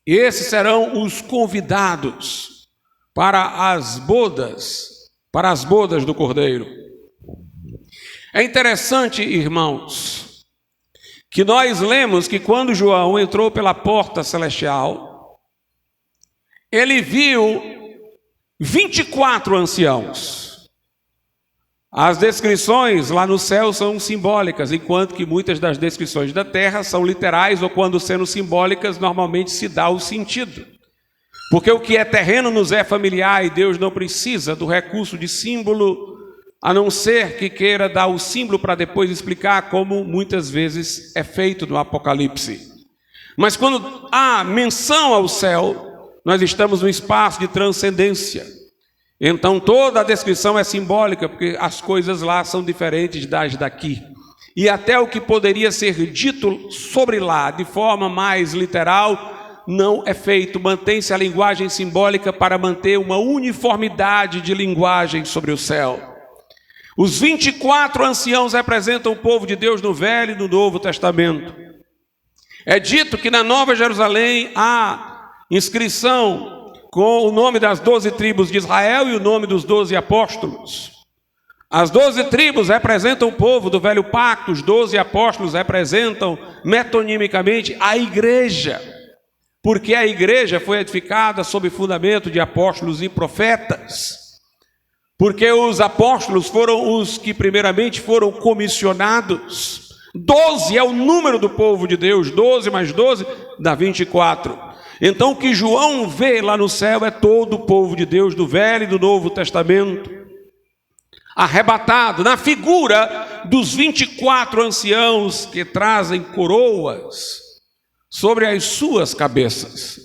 E esses serão os convidados para as bodas do Cordeiro. É interessante, irmãos, que nós lemos que quando João entrou pela porta celestial, ele viu 24 anciãos. As descrições lá no céu são simbólicas, enquanto que muitas das descrições da terra são literais, ou quando sendo simbólicas, normalmente se dá o sentido. Porque o que é terreno nos é familiar e Deus não precisa do recurso de símbolo, a não ser que queira dar o símbolo para depois explicar, como muitas vezes é feito no Apocalipse. Mas quando há menção ao céu, nós estamos no espaço de transcendência. Então toda a descrição é simbólica, porque as coisas lá são diferentes das daqui. E até o que poderia ser dito sobre lá de forma mais literal não é feito. Mantém-se a linguagem simbólica para manter uma uniformidade de linguagem sobre o céu. Os 24 anciãos representam o povo de Deus no Velho e no Novo Testamento. É dito que na Nova Jerusalém há inscrição com o nome das 12 tribos de Israel e o nome dos 12 apóstolos. As 12 tribos representam o povo do Velho Pacto, os 12 apóstolos representam metonimicamente a igreja, porque a igreja foi edificada sob fundamento de apóstolos e profetas. Porque os apóstolos foram os que primeiramente foram comissionados. 12 é o número do povo de Deus, 12 mais 12 dá 24. Então o que João vê lá no céu é todo o povo de Deus do Velho e do Novo Testamento, arrebatado na figura dos 24 anciãos que trazem coroas sobre as suas cabeças.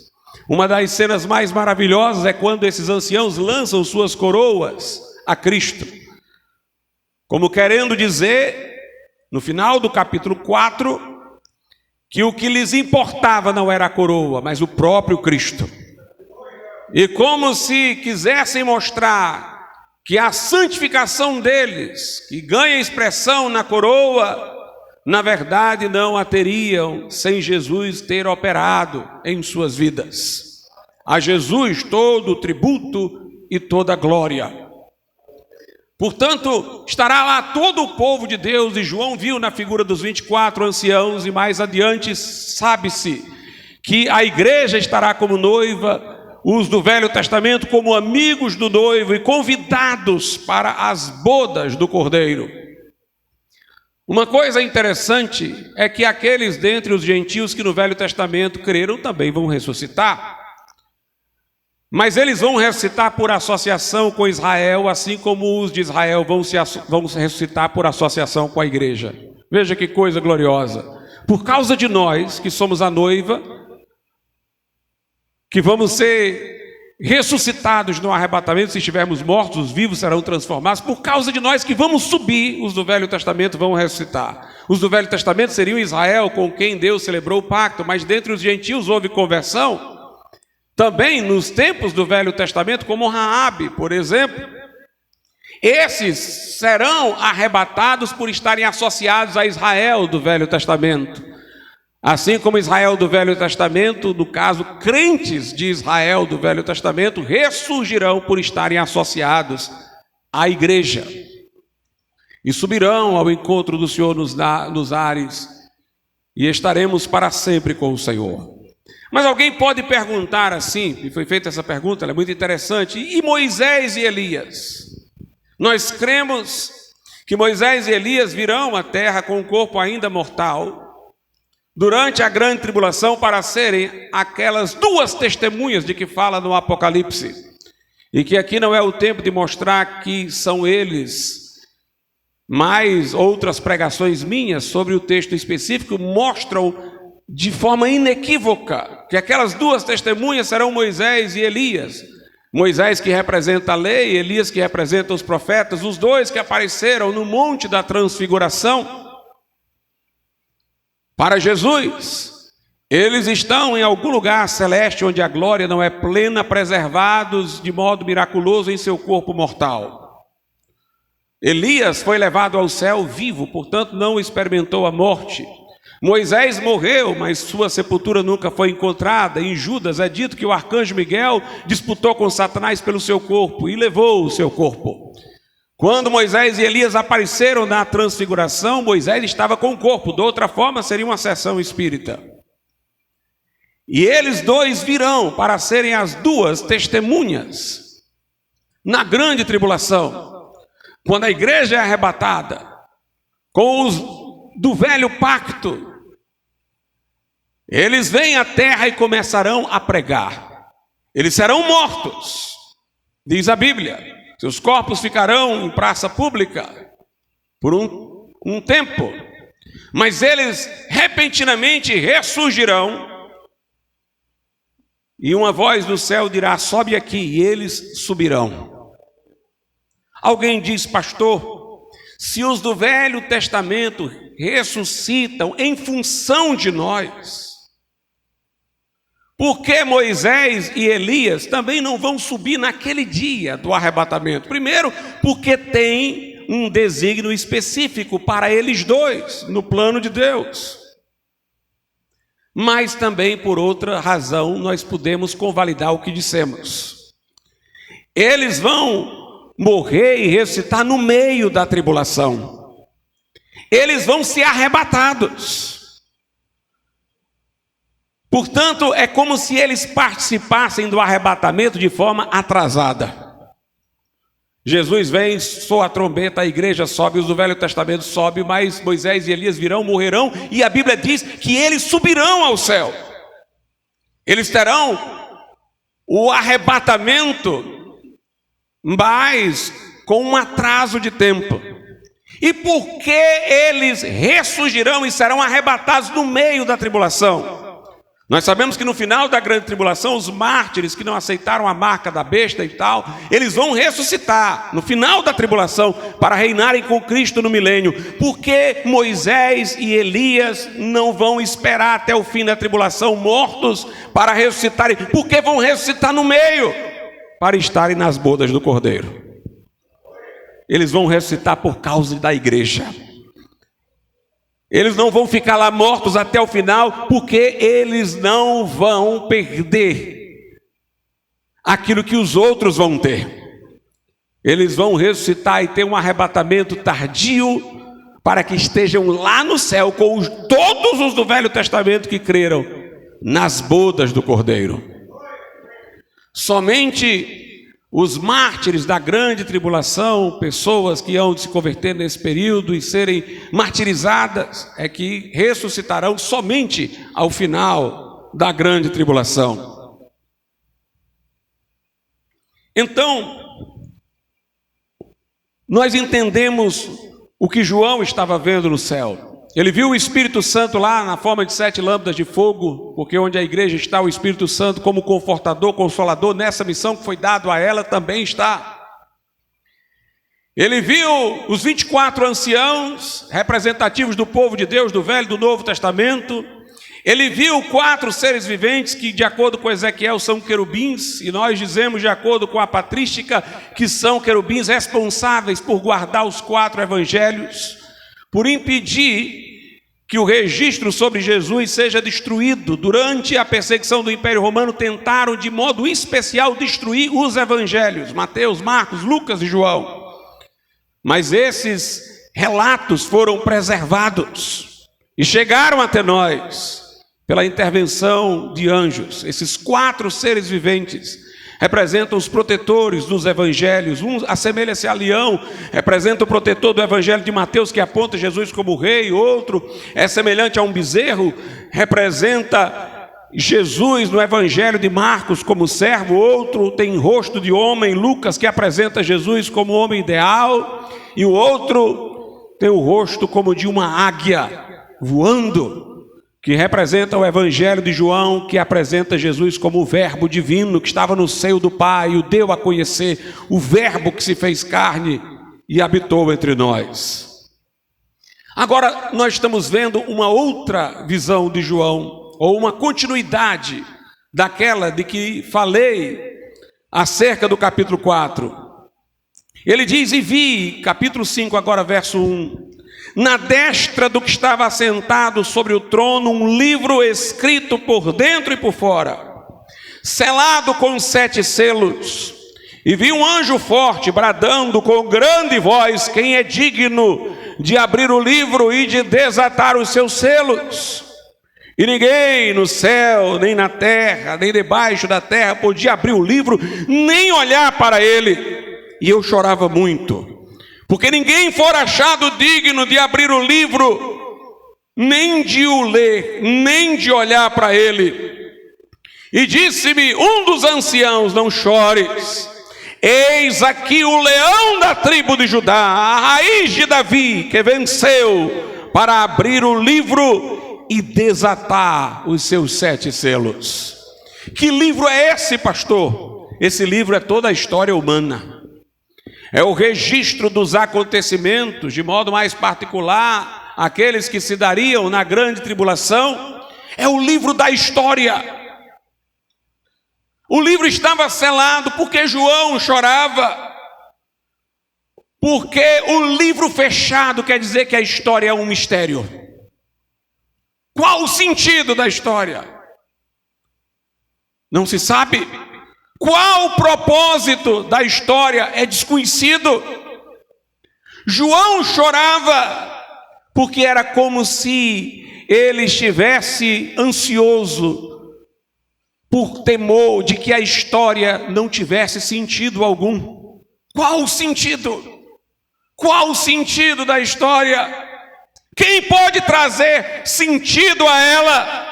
Uma das cenas mais maravilhosas é quando esses anciãos lançam suas coroas a Cristo, como querendo dizer, no final do capítulo 4, que o que lhes importava não era a coroa, mas o próprio Cristo. E como se quisessem mostrar que a santificação deles, que ganha expressão na coroa, na verdade não a teriam sem Jesus ter operado em suas vidas. A Jesus todo o tributo e toda a glória. Portanto, estará lá todo o povo de Deus, e João viu na figura dos 24 anciãos, e mais adiante sabe-se que a igreja estará como noiva, os do Velho Testamento como amigos do noivo e convidados para as bodas do Cordeiro. Uma coisa interessante é que aqueles dentre os gentios que no Velho Testamento creram também vão ressuscitar. Mas eles vão ressuscitar por associação com Israel, assim como os de Israel vão ressuscitar por associação com a igreja. Veja que coisa gloriosa. Por causa de nós, que somos a noiva, que vamos ser ressuscitados no arrebatamento, se estivermos mortos, os vivos serão transformados. Por causa de nós que vamos subir, os do Velho Testamento vão ressuscitar. Os do Velho Testamento seriam Israel, com quem Deus celebrou o pacto, mas dentre os gentios houve conversão. Também nos tempos do Velho Testamento, como Raabe, por exemplo. Esses serão arrebatados por estarem associados a Israel do Velho Testamento. Assim como Israel do Velho Testamento, no caso, crentes de Israel do Velho Testamento, ressurgirão por estarem associados à igreja. E subirão ao encontro do Senhor nos ares, e estaremos para sempre com o Senhor. Mas alguém pode perguntar assim, e foi feita essa pergunta, ela é muito interessante, e Moisés e Elias? Nós cremos que Moisés e Elias virão à terra com o corpo ainda mortal, durante a grande tribulação, para serem aquelas duas testemunhas de que fala no Apocalipse, e que aqui não é o tempo de mostrar que são eles, mas outras pregações minhas sobre o texto específico mostram de forma inequívoca que aquelas duas testemunhas serão Moisés e Elias. Moisés que representa a lei, Elias que representa os profetas, os dois que apareceram no Monte da Transfiguração para Jesus. Eles estão em algum lugar celeste onde a glória não é plena, preservados de modo miraculoso em seu corpo mortal. Elias foi levado ao céu vivo, portanto não experimentou a morte. Moisés morreu, mas sua sepultura nunca foi encontrada. Em Judas é dito que o arcanjo Miguel disputou com Satanás pelo seu corpo e levou o seu corpo. Quando Moisés e Elias apareceram na transfiguração, Moisés estava com o corpo, de outra forma seria uma sessão espírita. E eles dois virão para serem as duas testemunhas na grande tribulação, quando a igreja é arrebatada com os do velho pacto. Eles vêm à terra e começarão a pregar. Eles serão mortos, diz a Bíblia. Seus corpos ficarão em praça pública por um tempo, mas eles repentinamente ressurgirão, e uma voz do céu dirá: sobe aqui, e eles subirão. Alguém diz: pastor, se os do Velho Testamento ressuscitam em função de nós, por que Moisés e Elias também não vão subir naquele dia do arrebatamento? Primeiro, porque tem um desígnio específico para eles dois, no plano de Deus. Mas também, por outra razão, nós podemos convalidar o que dissemos. Eles vão morrer e ressuscitar no meio da tribulação. Eles vão ser arrebatados. Portanto, é como se eles participassem do arrebatamento de forma atrasada. Jesus vem, soa a trombeta, a igreja sobe, os do Velho Testamento sobem, mas Moisés e Elias virão, morrerão, e a Bíblia diz que eles subirão ao céu. Eles terão o arrebatamento, mas com um atraso de tempo. E por que eles ressurgirão e serão arrebatados no meio da tribulação? Nós sabemos que no final da grande tribulação, os mártires que não aceitaram a marca da besta e tal, eles vão ressuscitar no final da tribulação para reinarem com Cristo no milênio. Por que Moisés e Elias não vão esperar até o fim da tribulação mortos para ressuscitarem? Porque vão ressuscitar no meio para estarem nas bodas do Cordeiro. Eles vão ressuscitar por causa da igreja. Eles não vão ficar lá mortos até o final, porque eles não vão perder aquilo que os outros vão ter. Eles vão ressuscitar e ter um arrebatamento tardio, para que estejam lá no céu com todos os do Velho Testamento que creram nas bodas do Cordeiro. Somente os mártires da grande tribulação, pessoas que hão de se converter nesse período e serem martirizadas, é que ressuscitarão somente ao final da grande tribulação. Então, nós entendemos o que João estava vendo no céu. Ele viu o Espírito Santo lá na forma de 7 lâmpadas de fogo, porque onde a igreja está, o Espírito Santo como confortador, consolador, nessa missão que foi dado a ela também está. Ele viu os 24 anciãos, representativos do povo de Deus, do Velho e do Novo Testamento. Ele viu 4 seres viventes que, de acordo com Ezequiel, são querubins, e nós dizemos, de acordo com a patrística, que são querubins responsáveis por guardar os 4 evangelhos, por impedir que o registro sobre Jesus seja destruído. Durante a perseguição do Império Romano, tentaram de modo especial destruir os evangelhos, Mateus, Marcos, Lucas e João. Mas esses relatos foram preservados e chegaram até nós pela intervenção de anjos. Esses 4 seres viventes representam os protetores dos evangelhos. Um assemelha-se a leão, representa o protetor do evangelho de Mateus, que aponta Jesus como rei. Outro é semelhante a um bezerro, representa Jesus no evangelho de Marcos como servo. Outro tem rosto de homem, Lucas, que apresenta Jesus como homem ideal. E o outro tem o rosto como de uma águia voando, que representa o evangelho de João, que apresenta Jesus como o verbo divino que estava no seio do Pai e o deu a conhecer, o verbo que se fez carne e habitou entre nós. Agora nós estamos vendo uma outra visão de João, ou uma continuidade daquela de que falei acerca do capítulo 4. Ele diz: e vi, capítulo 5 agora, verso 1, na destra do que estava assentado sobre o trono, um livro escrito por dentro e por fora, selado com 7 selos. E vi um anjo forte bradando com grande voz: quem é digno de abrir o livro e de desatar os seus selos? E ninguém no céu, nem na terra, nem debaixo da terra podia abrir o livro, nem olhar para ele. E eu chorava muito, porque ninguém for achado digno de abrir o livro, nem de o ler, nem de olhar para ele. E disse-me um dos anciãos: não chores, eis aqui o leão da tribo de Judá, a raiz de Davi, que venceu para abrir o livro e desatar os seus 7 selos. Que livro é esse, pastor? Esse livro é toda a história humana. É o registro dos acontecimentos, de modo mais particular, aqueles que se dariam na grande tribulação. É o livro da história. O livro estava selado porque João chorava. Porque o livro fechado quer dizer que a história é um mistério. Qual o sentido da história? Não se sabe. Qual o propósito da história? É desconhecido. João chorava porque era como se ele estivesse ansioso por temor de que a história não tivesse sentido algum. Qual o sentido? Qual o sentido da história? Quem pode trazer sentido a ela?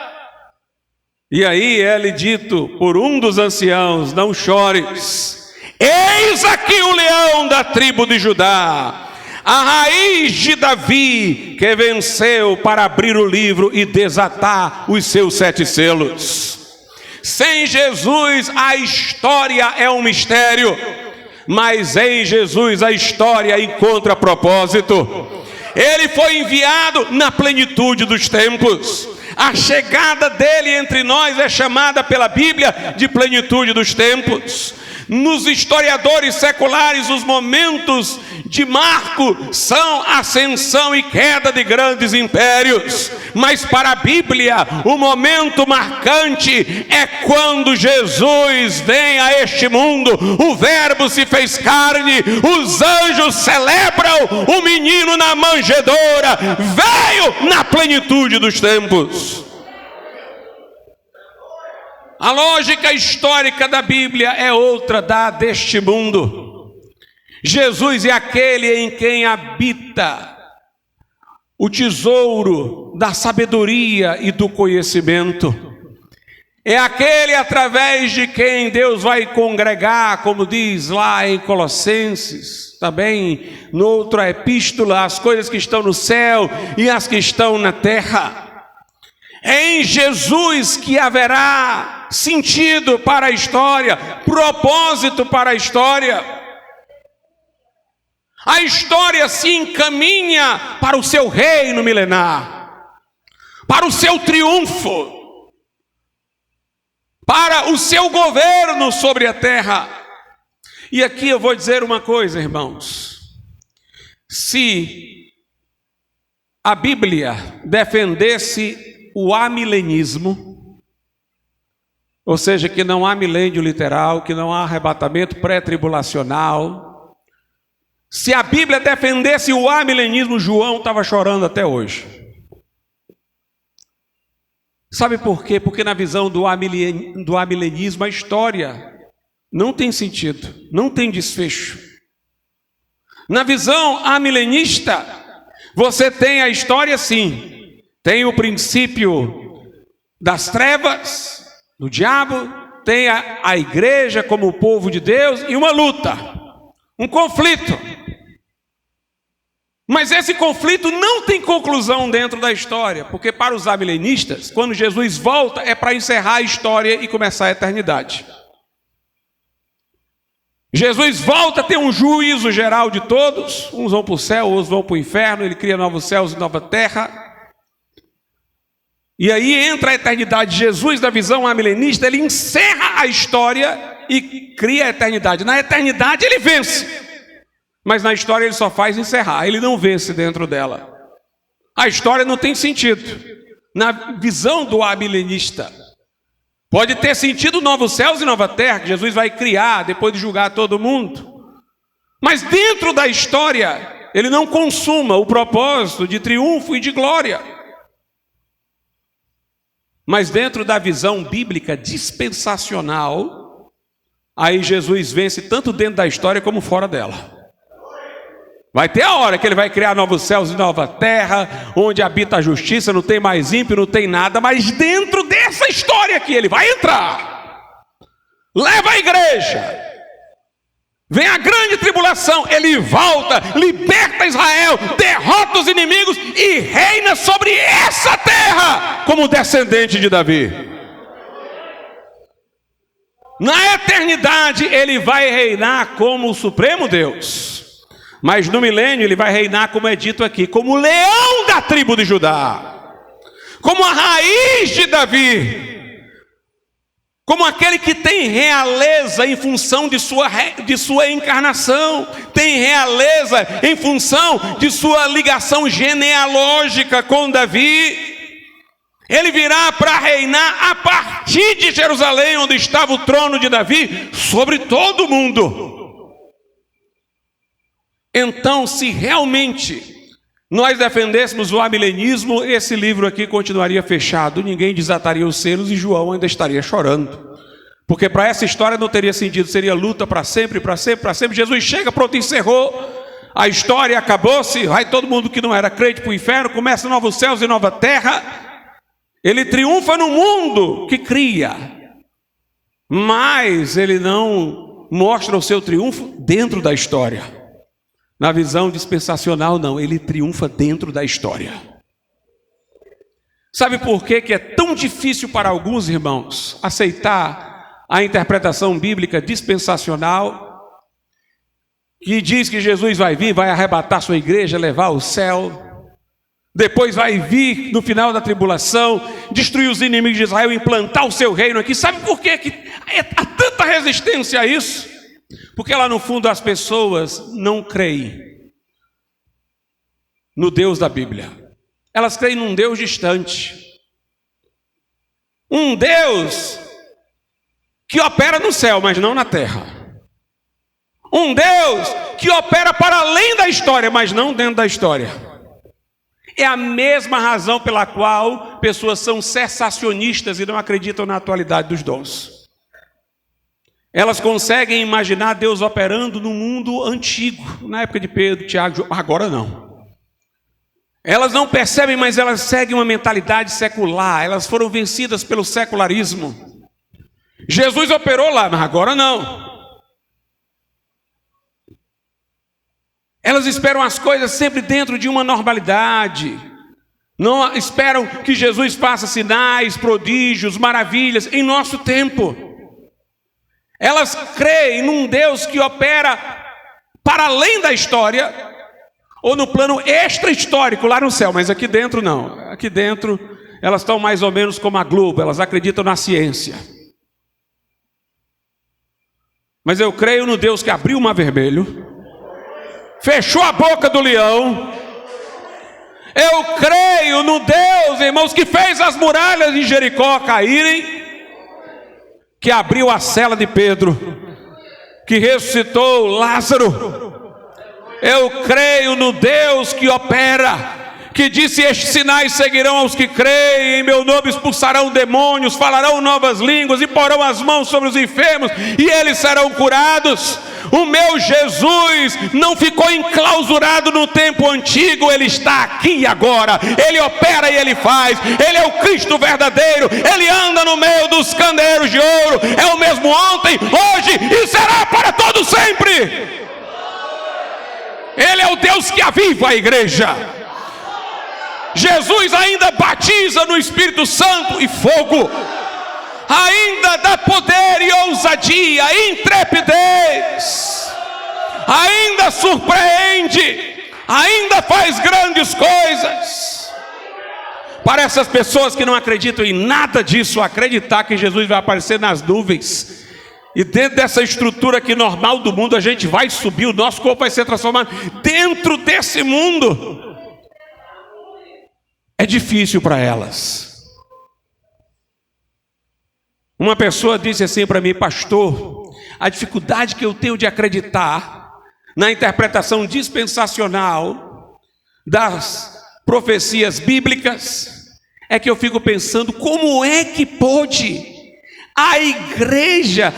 E aí é-lhe dito por um dos anciãos: não chores, eis aqui o leão da tribo de Judá, a raiz de Davi, que venceu para abrir o livro e desatar os seus 7 selos. Sem Jesus a história é um mistério, mas em Jesus a história encontra propósito. Ele foi enviado na plenitude dos tempos. A chegada dele entre nós é chamada pela Bíblia de plenitude dos tempos. Nos historiadores seculares, os momentos de marco são ascensão e queda de grandes impérios. Mas para a Bíblia, o momento marcante é quando Jesus vem a este mundo. O Verbo se fez carne, os anjos celebram o menino na manjedoura. Veio na plenitude dos tempos. A lógica histórica da Bíblia é outra da deste mundo. Jesus é aquele em quem habita o tesouro da sabedoria e do conhecimento. É aquele através de quem Deus vai congregar, como diz lá em Colossenses, também noutra epístola, as coisas que estão no céu e as que estão na terra. É em Jesus que haverá sentido para a história, propósito para a história. A história se encaminha para o seu reino milenar, para o seu triunfo, para o seu governo sobre a terra. E aqui eu vou dizer uma coisa, irmãos. Se a Bíblia defendesse o amilenismo, ou seja, que não há milênio literal, que não há arrebatamento pré-tribulacional, se a Bíblia defendesse o amilenismo, João estava chorando até hoje. Sabe por quê? Porque na visão do amilenismo a história não tem sentido, não tem desfecho. Na visão amilenista, você tem a história sim. Tem o princípio das trevas, do diabo, tem a igreja como o povo de Deus e uma luta, um conflito. Mas esse conflito não tem conclusão dentro da história, porque para os amilenistas, quando Jesus volta, é para encerrar a história e começar a eternidade. Jesus volta, tem um juízo geral de todos, uns vão para o céu, outros vão para o inferno, ele cria novos céus e nova terra. E aí entra a eternidade. Jesus, da visão amilenista, ele encerra a história e cria a eternidade. Na eternidade ele vence, mas na história ele só faz encerrar, ele não vence dentro dela. A história não tem sentido. Na visão do amilenista, pode ter sentido novos céus e nova terra, que Jesus vai criar depois de julgar todo mundo. Mas dentro da história, ele não consuma o propósito de triunfo e de glória. Mas dentro da visão bíblica dispensacional, aí Jesus vence tanto dentro da história como fora dela. Vai ter a hora que ele vai criar novos céus e nova terra, onde habita a justiça, não tem mais ímpio, não tem nada, mas dentro dessa história aqui, ele vai entrar, leva a igreja, vem a grande tribulação, ele volta, liberta Israel, derrota os inimigos e reina sobre essa terra como descendente de Davi. Na eternidade ele vai reinar como o supremo Deus, mas no milênio ele vai reinar, como é dito aqui, como o leão da tribo de Judá, como a raiz de Davi, como aquele que tem realeza em função de sua encarnação, tem realeza em função de sua ligação genealógica com Davi. Ele virá para reinar a partir de Jerusalém, onde estava o trono de Davi, sobre todo o mundo. Então, se realmente nós defendêssemos o amilenismo, esse livro aqui continuaria fechado, ninguém desataria os selos e João ainda estaria chorando. Porque para essa história não teria sentido, seria luta para sempre, para sempre, para sempre. Jesus chega, pronto, encerrou, a história acabou-se, vai todo mundo que não era crente para o inferno, começa novos céus e nova terra. Ele triunfa no mundo que cria, mas ele não mostra o seu triunfo dentro da história. Na visão dispensacional, não, ele triunfa dentro da história. Sabe por que é tão difícil para alguns irmãos aceitar a interpretação bíblica dispensacional, que diz que Jesus vai vir, vai arrebatar sua igreja, levar ao céu, depois vai vir no final da tribulação, destruir os inimigos de Israel, implantar o seu reino aqui? Sabe por que há tanta resistência a isso? Porque lá no fundo as pessoas não creem no Deus da Bíblia. Elas creem num Deus distante. Um Deus que opera no céu, mas não na terra. Um Deus que opera para além da história, mas não dentro da história. É a mesma razão pela qual pessoas são cessacionistas e não acreditam na atualidade dos dons. Elas conseguem imaginar Deus operando no mundo antigo, na época de Pedro, Tiago, agora não. Elas não percebem, mas elas seguem uma mentalidade secular, elas foram vencidas pelo secularismo. Jesus operou lá, mas agora não. Elas esperam as coisas sempre dentro de uma normalidade. Não esperam que Jesus faça sinais, prodígios, maravilhas em nosso tempo. Elas creem num Deus que opera para além da história, ou no plano extra-histórico, lá no céu, mas aqui dentro não. Aqui dentro elas estão mais ou menos como a Globo, elas acreditam na ciência. Mas eu creio no Deus que abriu o mar vermelho, fechou a boca do leão. Eu creio no Deus, irmãos, que fez as muralhas de Jericó caírem, que abriu a cela de Pedro, que ressuscitou Lázaro. Eu creio no Deus que opera, que disse: estes sinais seguirão aos que creem, em meu nome expulsarão demônios, falarão novas línguas e porão as mãos sobre os enfermos e eles serão curados. O meu Jesus não ficou enclausurado no tempo antigo, ele está aqui agora, ele opera e ele faz, ele é o Cristo verdadeiro, ele anda no meio dos candeeiros de ouro, é o mesmo ontem, hoje e será para todo sempre. Ele é o Deus que aviva a igreja. Jesus ainda batiza no Espírito Santo e fogo, ainda dá poder e ousadia, intrepidez, ainda surpreende, ainda faz grandes coisas. Para essas pessoas que não acreditam em nada disso, acreditar que Jesus vai aparecer nas nuvens, e dentro dessa estrutura aqui normal do mundo, a gente vai subir, o nosso corpo vai ser transformado dentro desse mundo, é difícil para elas. Uma pessoa disse assim para mim: pastor, a dificuldade que eu tenho de acreditar na interpretação dispensacional das profecias bíblicas é que eu fico pensando, como é que pode a igreja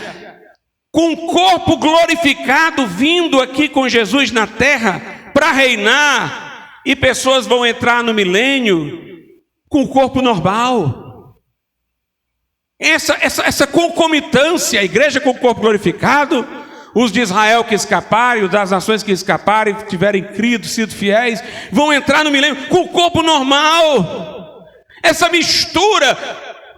com o corpo glorificado vindo aqui com Jesus na terra para reinar, e pessoas vão entrar no milênio com o corpo normal? essa concomitância, a igreja com o corpo glorificado, os de Israel que escaparem, os das nações que escaparem, tiverem crido, sido fiéis, vão entrar no milênio com o corpo normal. Essa mistura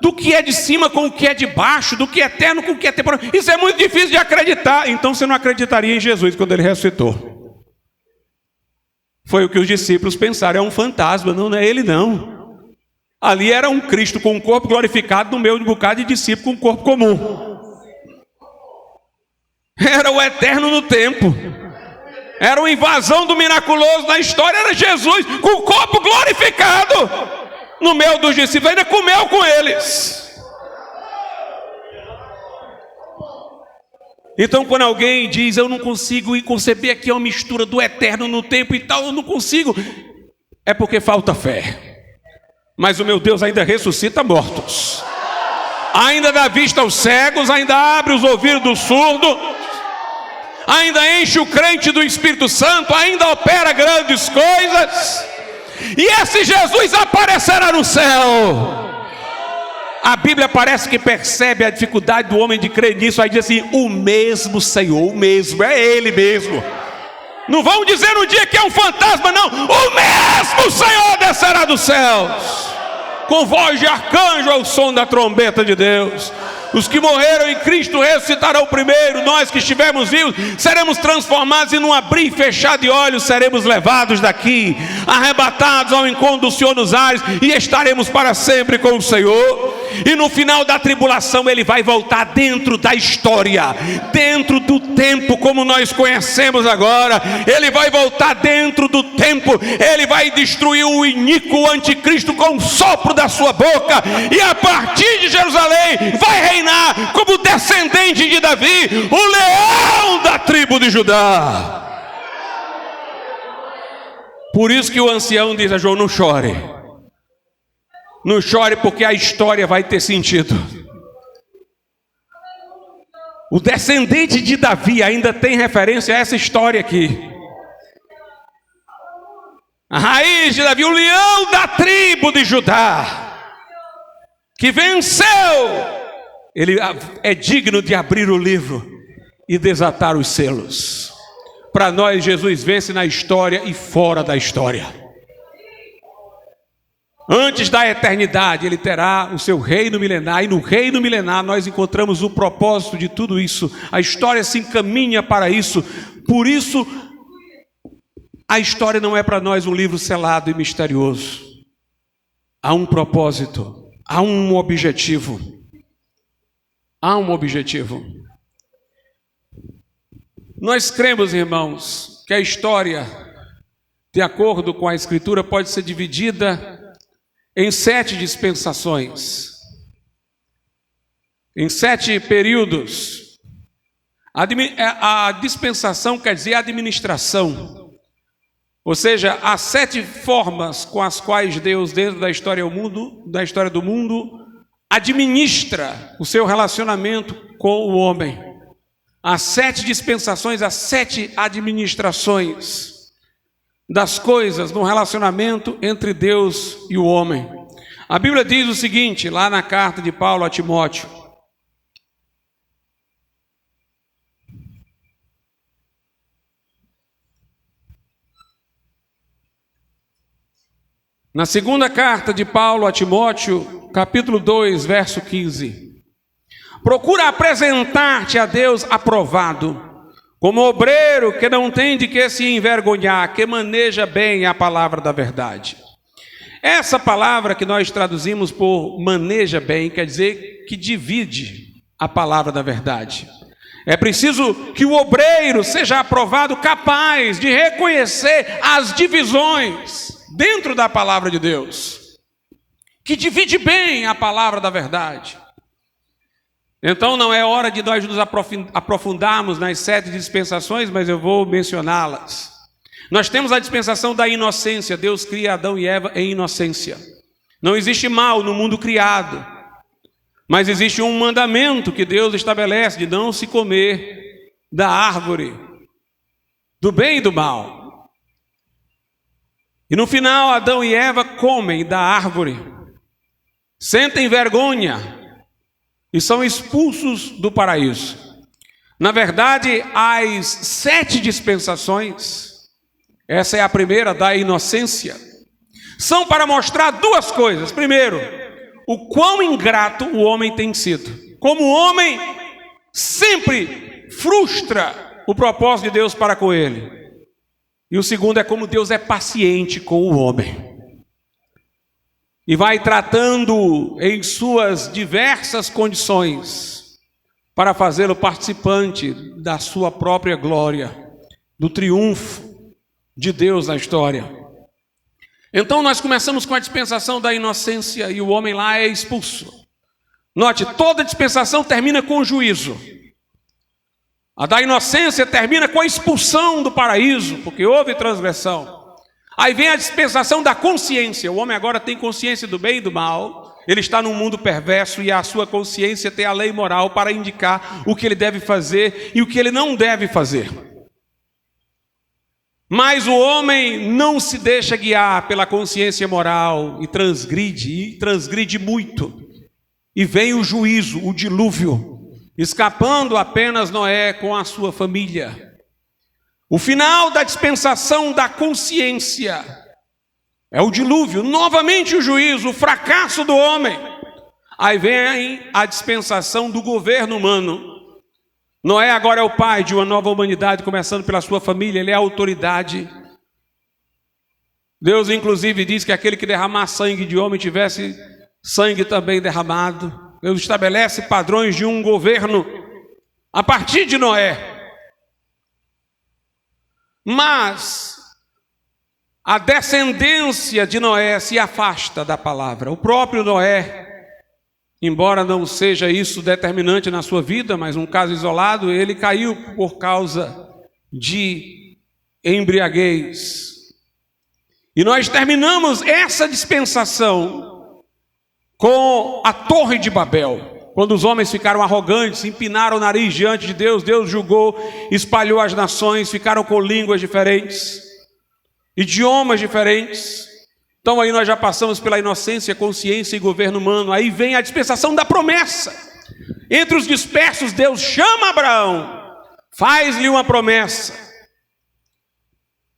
do que é de cima com o que é de baixo, do que é eterno com o que é temporário, isso é muito difícil de acreditar. Então você não acreditaria em Jesus quando ele ressuscitou. Foi o que os discípulos pensaram, é um fantasma, não é ele não. Ali era um Cristo com um corpo glorificado no meio de um bocado de discípulo com um corpo comum. Era o eterno no tempo. Era uma invasão do miraculoso na história. Era Jesus com o corpo glorificado no meio dos discípulos. Ainda comeu com eles. Então quando alguém diz, eu não consigo conceber aqui uma mistura do eterno no tempo e tal, eu não consigo, é porque falta fé. Mas o meu Deus ainda ressuscita mortos, ainda dá vista aos cegos, ainda abre os ouvidos do surdo, ainda enche o crente do Espírito Santo, ainda opera grandes coisas. E esse Jesus aparecerá no céu. A Bíblia parece que percebe a dificuldade do homem de crer nisso. Aí diz assim, o mesmo Senhor, o mesmo, é Ele mesmo. Não vão dizer no dia que é um fantasma, não. O mesmo Senhor descerá dos céus, com voz de arcanjo ao som da trombeta de Deus. Os que morreram em Cristo ressuscitarão primeiro. Nós que estivermos vivos seremos transformados, e num abrir e fechar de olhos seremos levados daqui, arrebatados ao encontro do Senhor nos ares, e estaremos para sempre com o Senhor. E no final da tribulação ele vai voltar dentro da história, dentro do tempo como nós conhecemos agora. Ele vai voltar dentro do tempo. Ele vai destruir o iníquo anticristo com o sopro da sua boca, e a partir de Jerusalém vai reinar como descendente de Davi, o leão da tribo de Judá. Por isso que o ancião diz a João, não chore. Não chore, porque a história vai ter sentido. O descendente de Davi ainda tem referência a essa história aqui. A raiz de Davi, o leão da tribo de Judá, que venceu. Ele é digno de abrir o livro e desatar os selos. Para nós, Jesus vence na história e fora da história. Antes da eternidade, ele terá o seu reino milenar, e no reino milenar nós encontramos o propósito de tudo isso. A história se encaminha para isso. Por isso, a história não é para nós um livro selado e misterioso. Há um propósito, há um objetivo. Há um objetivo. Nós cremos, irmãos, que a história, de acordo com a Escritura, pode ser dividida em 7 dispensações, em 7 períodos. A dispensação quer dizer administração, ou seja, há 7 formas com as quais Deus, dentro da história do mundo, administra o seu relacionamento com o homem. Há 7 dispensações, há 7 administrações das coisas no relacionamento entre Deus e o homem. A Bíblia diz o seguinte, lá na carta de Paulo a Timóteo: na segunda carta de Paulo a Timóteo, capítulo 2, verso 15. Procura apresentar-te a Deus aprovado, como obreiro que não tem de que se envergonhar, que maneja bem a palavra da verdade. Essa palavra que nós traduzimos por maneja bem, quer dizer que divide a palavra da verdade. É preciso que o obreiro seja aprovado, capaz de reconhecer as divisões dentro da palavra de Deus, que divide bem a palavra da verdade. Então não é hora de nós nos aprofundarmos nas 7 dispensações, mas eu vou mencioná-las. Nós temos a dispensação da inocência. Deus cria Adão e Eva em inocência. Não existe mal no mundo criado, mas existe um mandamento que Deus estabelece de não se comer da árvore do bem e do mal. E no final, Adão e Eva comem da árvore, sentem vergonha, e são expulsos do paraíso. Na verdade, as 7 dispensações, essa é a primeira, da inocência, são para mostrar 2 coisas. Primeiro, o quão ingrato o homem tem sido. Como o homem sempre frustra o propósito de Deus para com ele. E o segundo é como Deus é paciente com o homem. E vai tratando em suas diversas condições para fazê-lo participante da sua própria glória, do triunfo de Deus na história. Então nós começamos com a dispensação da inocência e o homem lá é expulso. Note, toda dispensação termina com juízo. A da inocência termina com a expulsão do paraíso, porque houve transgressão. Aí vem a dispensação da consciência. O homem agora tem consciência do bem e do mal. Ele está num mundo perverso e a sua consciência tem a lei moral para indicar o que ele deve fazer e o que ele não deve fazer. Mas o homem não se deixa guiar pela consciência moral e transgride muito. E vem o juízo, o dilúvio, escapando apenas Noé com a sua família. O final da dispensação da consciência é o dilúvio, novamente o juízo, o fracasso do homem. Aí vem a dispensação do governo humano. Noé agora é o pai de uma nova humanidade, começando pela sua família, ele é a autoridade. Deus inclusive diz que aquele que derramar sangue de homem tivesse sangue também derramado. Deus estabelece padrões de um governo a partir de Noé. Mas a descendência de Noé se afasta da palavra. O próprio Noé, embora não seja isso determinante na sua vida, mas um caso isolado, ele caiu por causa de embriaguez. E nós terminamos essa dispensação com a Torre de Babel, quando os homens ficaram arrogantes, empinaram o nariz diante de Deus, Deus julgou, espalhou as nações, ficaram com línguas diferentes, idiomas diferentes. Então aí nós já passamos pela inocência, consciência e governo humano. Aí vem a dispensação da promessa. Entre os dispersos, Deus chama Abraão, faz-lhe uma promessa,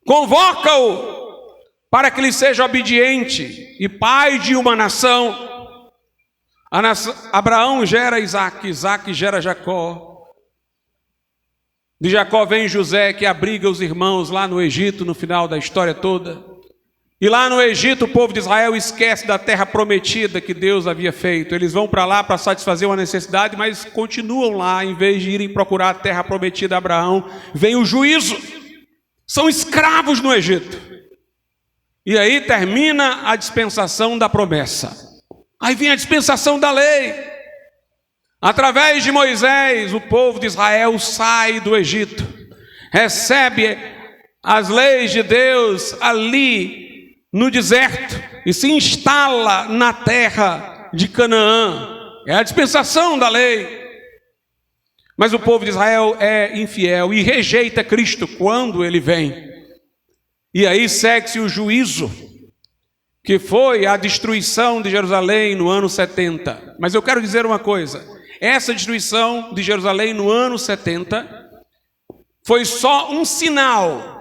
convoca-o para que ele seja obediente e pai de uma nação. Abraão gera Isaac, Isaac gera Jacó. De Jacó vem José, que abriga os irmãos lá no Egito, no final da história toda. E lá no Egito o povo de Israel esquece da terra prometida que Deus havia feito. Eles vão para lá para satisfazer uma necessidade, mas continuam lá, em vez de irem procurar a terra prometida a Abraão. Vem o juízo, são escravos no Egito. E aí termina a dispensação da promessa. Aí vem a dispensação da lei. Através de Moisés, o povo de Israel sai do Egito, recebe as leis de Deus ali no deserto e se instala na terra de Canaã. É a dispensação da lei. Mas o povo de Israel é infiel e rejeita Cristo quando ele vem. E aí segue-se o juízo, que foi a destruição de Jerusalém no ano 70. Mas eu quero dizer uma coisa: essa destruição de Jerusalém no ano 70 foi só um sinal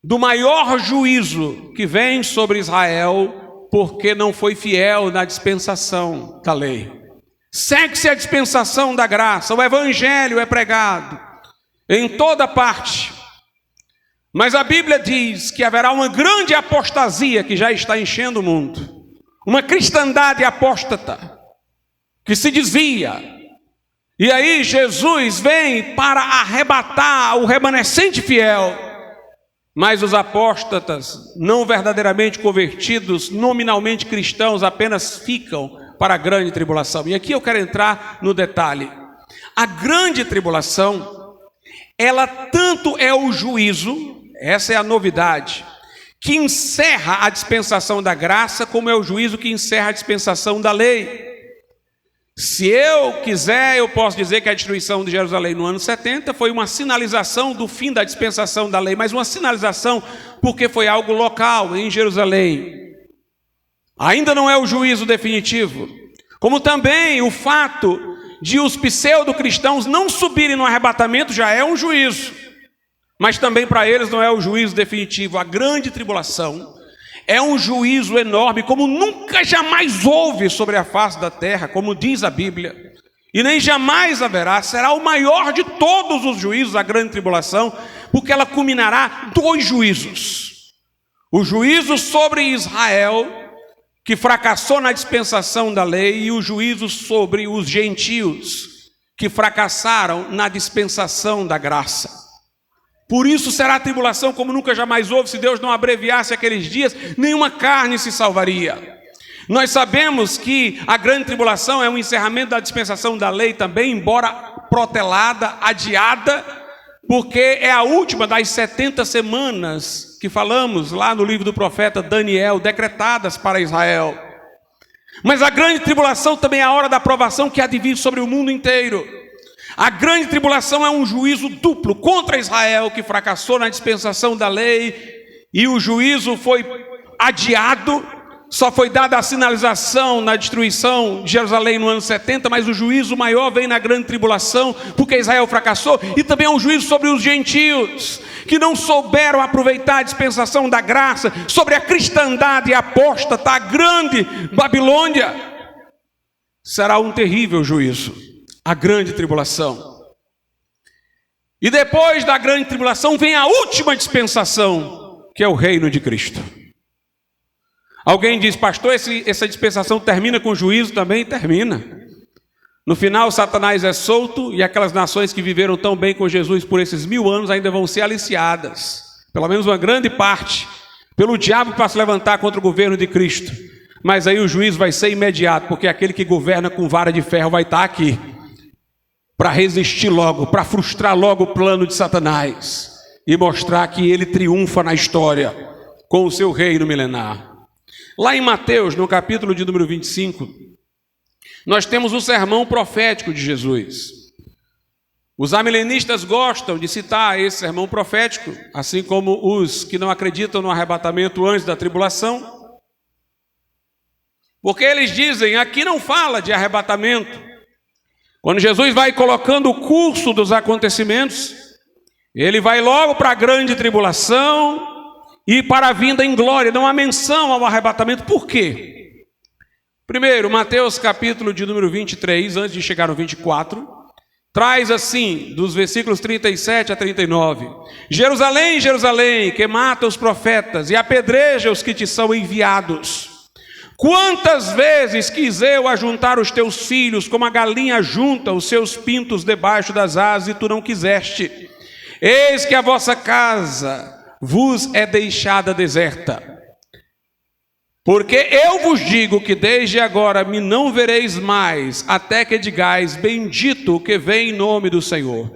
do maior juízo que vem sobre Israel, porque não foi fiel na dispensação da lei. Segue-se a dispensação da graça, o evangelho é pregado em toda parte. Mas a Bíblia diz que haverá uma grande apostasia que já está enchendo o mundo. Uma cristandade apóstata que se desvia. E aí Jesus vem para arrebatar o remanescente fiel. Mas os apóstatas, não verdadeiramente convertidos, nominalmente cristãos, apenas ficam para a grande tribulação. E aqui eu quero entrar no detalhe. A grande tribulação, ela tanto é o juízo, essa é a novidade, que encerra a dispensação da graça, como é o juízo que encerra a dispensação da lei. Se eu quiser, eu posso dizer que a destruição de Jerusalém no ano 70 foi uma sinalização do fim da dispensação da lei, mas uma sinalização porque foi algo local em Jerusalém. Ainda não é o juízo definitivo. Como também o fato de os pseudo-cristãos não subirem no arrebatamento já é um juízo. Mas também para eles não é o juízo definitivo. A grande tribulação é um juízo enorme, como nunca jamais houve sobre a face da terra, como diz a Bíblia. E nem jamais haverá, será o maior de todos os juízos, a grande tribulação, porque ela culminará 2 juízos. O juízo sobre Israel, que fracassou na dispensação da lei, e o juízo sobre os gentios, que fracassaram na dispensação da graça. Por isso será a tribulação como nunca jamais houve. Se Deus não abreviasse aqueles dias, nenhuma carne se salvaria. Nós sabemos que a grande tribulação é um encerramento da dispensação da lei também, embora protelada, adiada, porque é a última das 70 semanas que falamos lá no livro do profeta Daniel, decretadas para Israel. Mas a grande tribulação também é a hora da provação que há de vir sobre o mundo inteiro. A grande tribulação é um juízo duplo contra Israel, que fracassou na dispensação da lei, e o juízo foi adiado. Só foi dada a sinalização na destruição de Jerusalém no ano 70, mas o juízo maior vem na grande tribulação, porque Israel fracassou, e também é um juízo sobre os gentios, que não souberam aproveitar a dispensação da graça, sobre a cristandade apóstata, a grande Babilônia. Será um terrível juízo, a grande tribulação. E depois da grande tribulação vem a última dispensação, que é o reino de Cristo. Alguém diz, pastor, essa dispensação termina com juízo? Também termina. No final, Satanás é solto, e aquelas nações que viveram tão bem com Jesus por esses 1000 anos ainda vão ser aliciadas, pelo menos uma grande parte, pelo diabo para se levantar contra o governo de Cristo. Mas aí o juízo vai ser imediato, porque aquele que governa com vara de ferro vai estar aqui, para resistir logo, para frustrar logo o plano de Satanás, e mostrar que ele triunfa na história, com o seu reino milenar. Lá em Mateus, no capítulo de número 25, nós temos o sermão profético de Jesus. Os amilenistas gostam de citar esse sermão profético, assim como os que não acreditam no arrebatamento antes da tribulação, porque eles dizem, aqui não fala de arrebatamento. Quando Jesus vai colocando o curso dos acontecimentos, ele vai logo para a grande tribulação e para a vinda em glória. Não há menção ao arrebatamento. Por quê? Primeiro, Mateus capítulo de número 23, antes de chegar no 24, traz assim, dos versículos 37 a 39. Jerusalém, Jerusalém, que mata os profetas e apedreja os que te são enviados. Quantas vezes quis eu ajuntar os teus filhos, como a galinha junta os seus pintos debaixo das asas, e tu não quiseste. Eis que a vossa casa vos é deixada deserta. Porque eu vos digo que desde agora me não vereis mais, até que digais, bendito o que vem em nome do Senhor.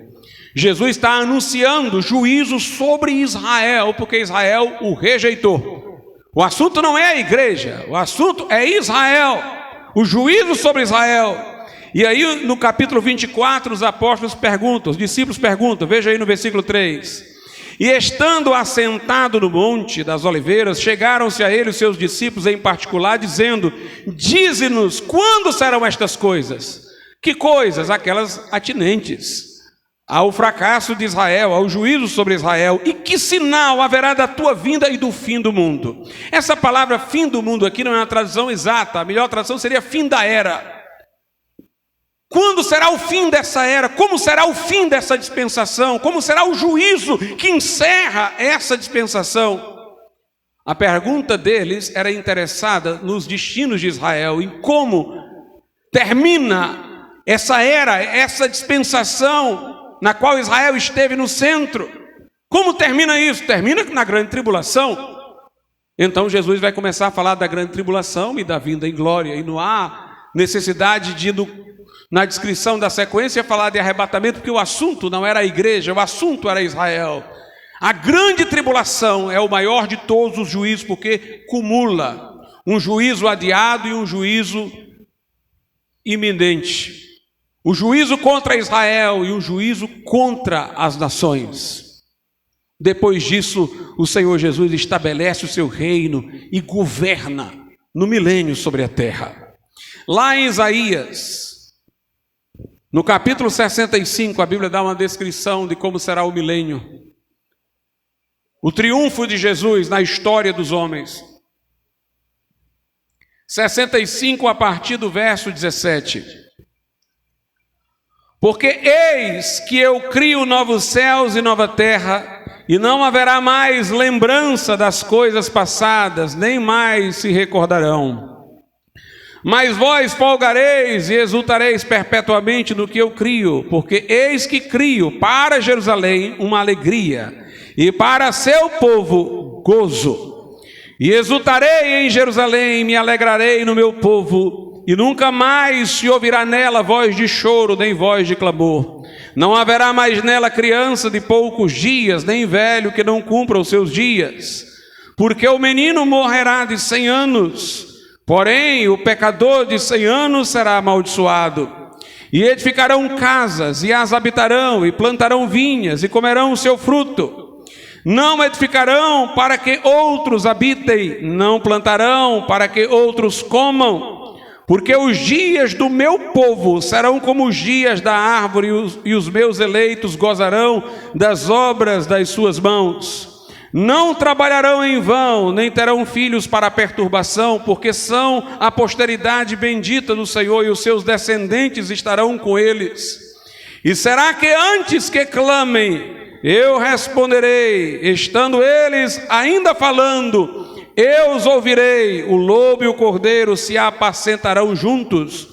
Jesus está anunciando juízo sobre Israel, porque Israel o rejeitou. O assunto não é a igreja, o assunto é Israel, o juízo sobre Israel. E aí no capítulo 24 os apóstolos perguntam, os discípulos perguntam, veja aí no versículo 3. E estando assentado no monte das oliveiras, chegaram-se a ele os seus discípulos em particular, dizendo, dize-nos, quando serão estas coisas? Que coisas? Aquelas atinentes ao fracasso de Israel, ao juízo sobre Israel. E que sinal haverá da tua vinda e do fim do mundo? Essa palavra fim do mundo aqui não é uma tradução exata, a melhor tradução seria fim da era. Quando será o fim dessa era? Como será o fim dessa dispensação? Como será o juízo que encerra essa dispensação? A pergunta deles era interessada nos destinos de Israel, em como termina essa era, essa dispensação na qual Israel esteve no centro. Como termina isso? Termina na grande tribulação. Então Jesus vai começar a falar da grande tribulação e da vinda em glória, e não há necessidade de na descrição da sequência falar de arrebatamento, porque o assunto não era a igreja, o assunto era Israel. A grande tribulação é o maior de todos os juízos, porque cumula um juízo adiado e um juízo iminente. O juízo contra Israel e o juízo contra as nações. Depois disso, o Senhor Jesus estabelece o seu reino e governa no milênio sobre a terra. Lá em Isaías, no capítulo 65, a Bíblia dá uma descrição de como será o milênio. O triunfo de Jesus na história dos homens. 65 a partir do verso 17. Porque eis que eu crio novos céus e nova terra, e não haverá mais lembrança das coisas passadas, nem mais se recordarão. Mas vós folgareis e exultareis perpetuamente no que eu crio, porque eis que crio para Jerusalém uma alegria, e para seu povo gozo. E exultarei em Jerusalém, me alegrarei no meu povo, e nunca mais se ouvirá nela voz de choro, nem voz de clamor. Não haverá mais nela criança de poucos dias, nem velho que não cumpra os seus dias. Porque o menino morrerá de 100 anos, porém o pecador de 100 anos será amaldiçoado. E edificarão casas, e as habitarão, e plantarão vinhas, e comerão o seu fruto. Não edificarão para que outros habitem, não plantarão para que outros comam, porque os dias do meu povo serão como os dias da árvore, e os meus eleitos gozarão das obras das suas mãos. Não trabalharão em vão, nem terão filhos para perturbação, porque são a posteridade bendita do Senhor, e os seus descendentes estarão com eles. E será que antes que clamem, eu responderei, estando eles ainda falando, eu os ouvirei. O lobo e o cordeiro se apacentarão juntos,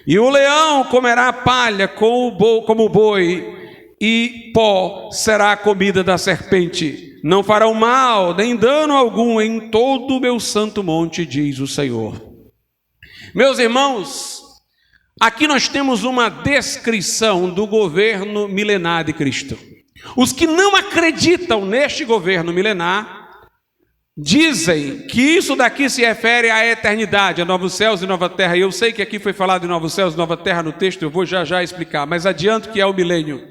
e o leão comerá palha como o boi, e pó será a comida da serpente. Não farão mal, nem dano algum em todo o meu santo monte, diz o Senhor. Meus irmãos, aqui nós temos uma descrição do governo milenar de Cristo. Os que não acreditam neste governo milenar dizem que isso daqui se refere à eternidade, a novos céus e nova terra. E eu sei que aqui foi falado de novos céus e nova terra no texto, eu vou já explicar, mas adianto que é o milênio.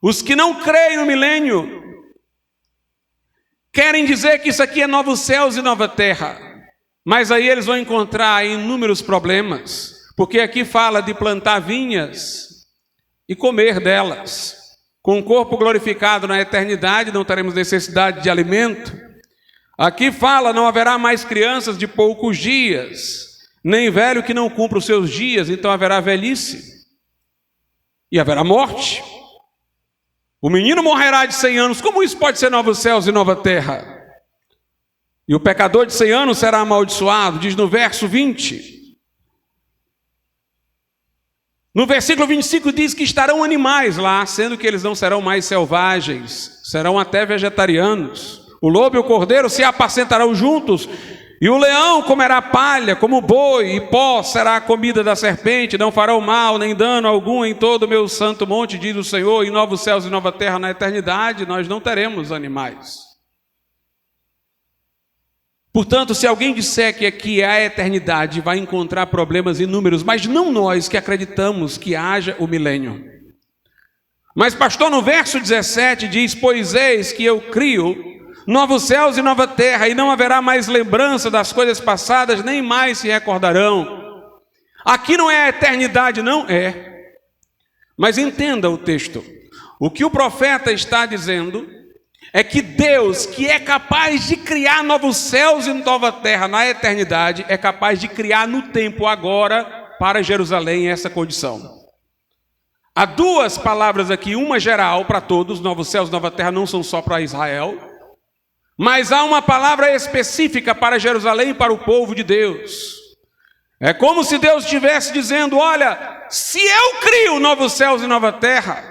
Os que não creem no milênio querem dizer que isso aqui é novos céus e nova terra, mas aí eles vão encontrar inúmeros problemas, porque aqui fala de plantar vinhas e comer delas. Com o corpo glorificado na eternidade, não teremos necessidade de alimento. Aqui fala, não haverá mais crianças de poucos dias, nem velho que não cumpra os seus dias, então haverá velhice e haverá morte. O menino morrerá de 100 anos, como isso pode ser novos céus e nova terra? E o pecador de 100 anos será amaldiçoado, diz no verso 20. No versículo 25 diz que estarão animais lá, sendo que eles não serão mais selvagens, serão até vegetarianos. O lobo e o cordeiro se apacentarão juntos, e o leão comerá palha como boi, e pó será a comida da serpente. Não farão mal nem dano algum em todo o meu santo monte, diz o Senhor. Em novos céus e nova terra na eternidade nós não teremos animais. Portanto, se alguém disser que aqui é a eternidade, vai encontrar problemas inúmeros, mas não nós que acreditamos que haja o milênio. Mas pastor, no verso 17 diz, pois eis que eu crio novos céus e nova terra, e não haverá mais lembrança das coisas passadas, nem mais se recordarão. Aqui não é a eternidade, não é. Mas entenda o texto. O que o profeta está dizendo é que Deus, que é capaz de criar novos céus e nova terra na eternidade, é capaz de criar no tempo agora para Jerusalém essa condição. Há duas palavras aqui, uma geral para todos, novos céus e nova terra não são só para Israel, mas há uma palavra específica para Jerusalém e para o povo de Deus. É como se Deus estivesse dizendo, olha, se eu crio novos céus e nova terra,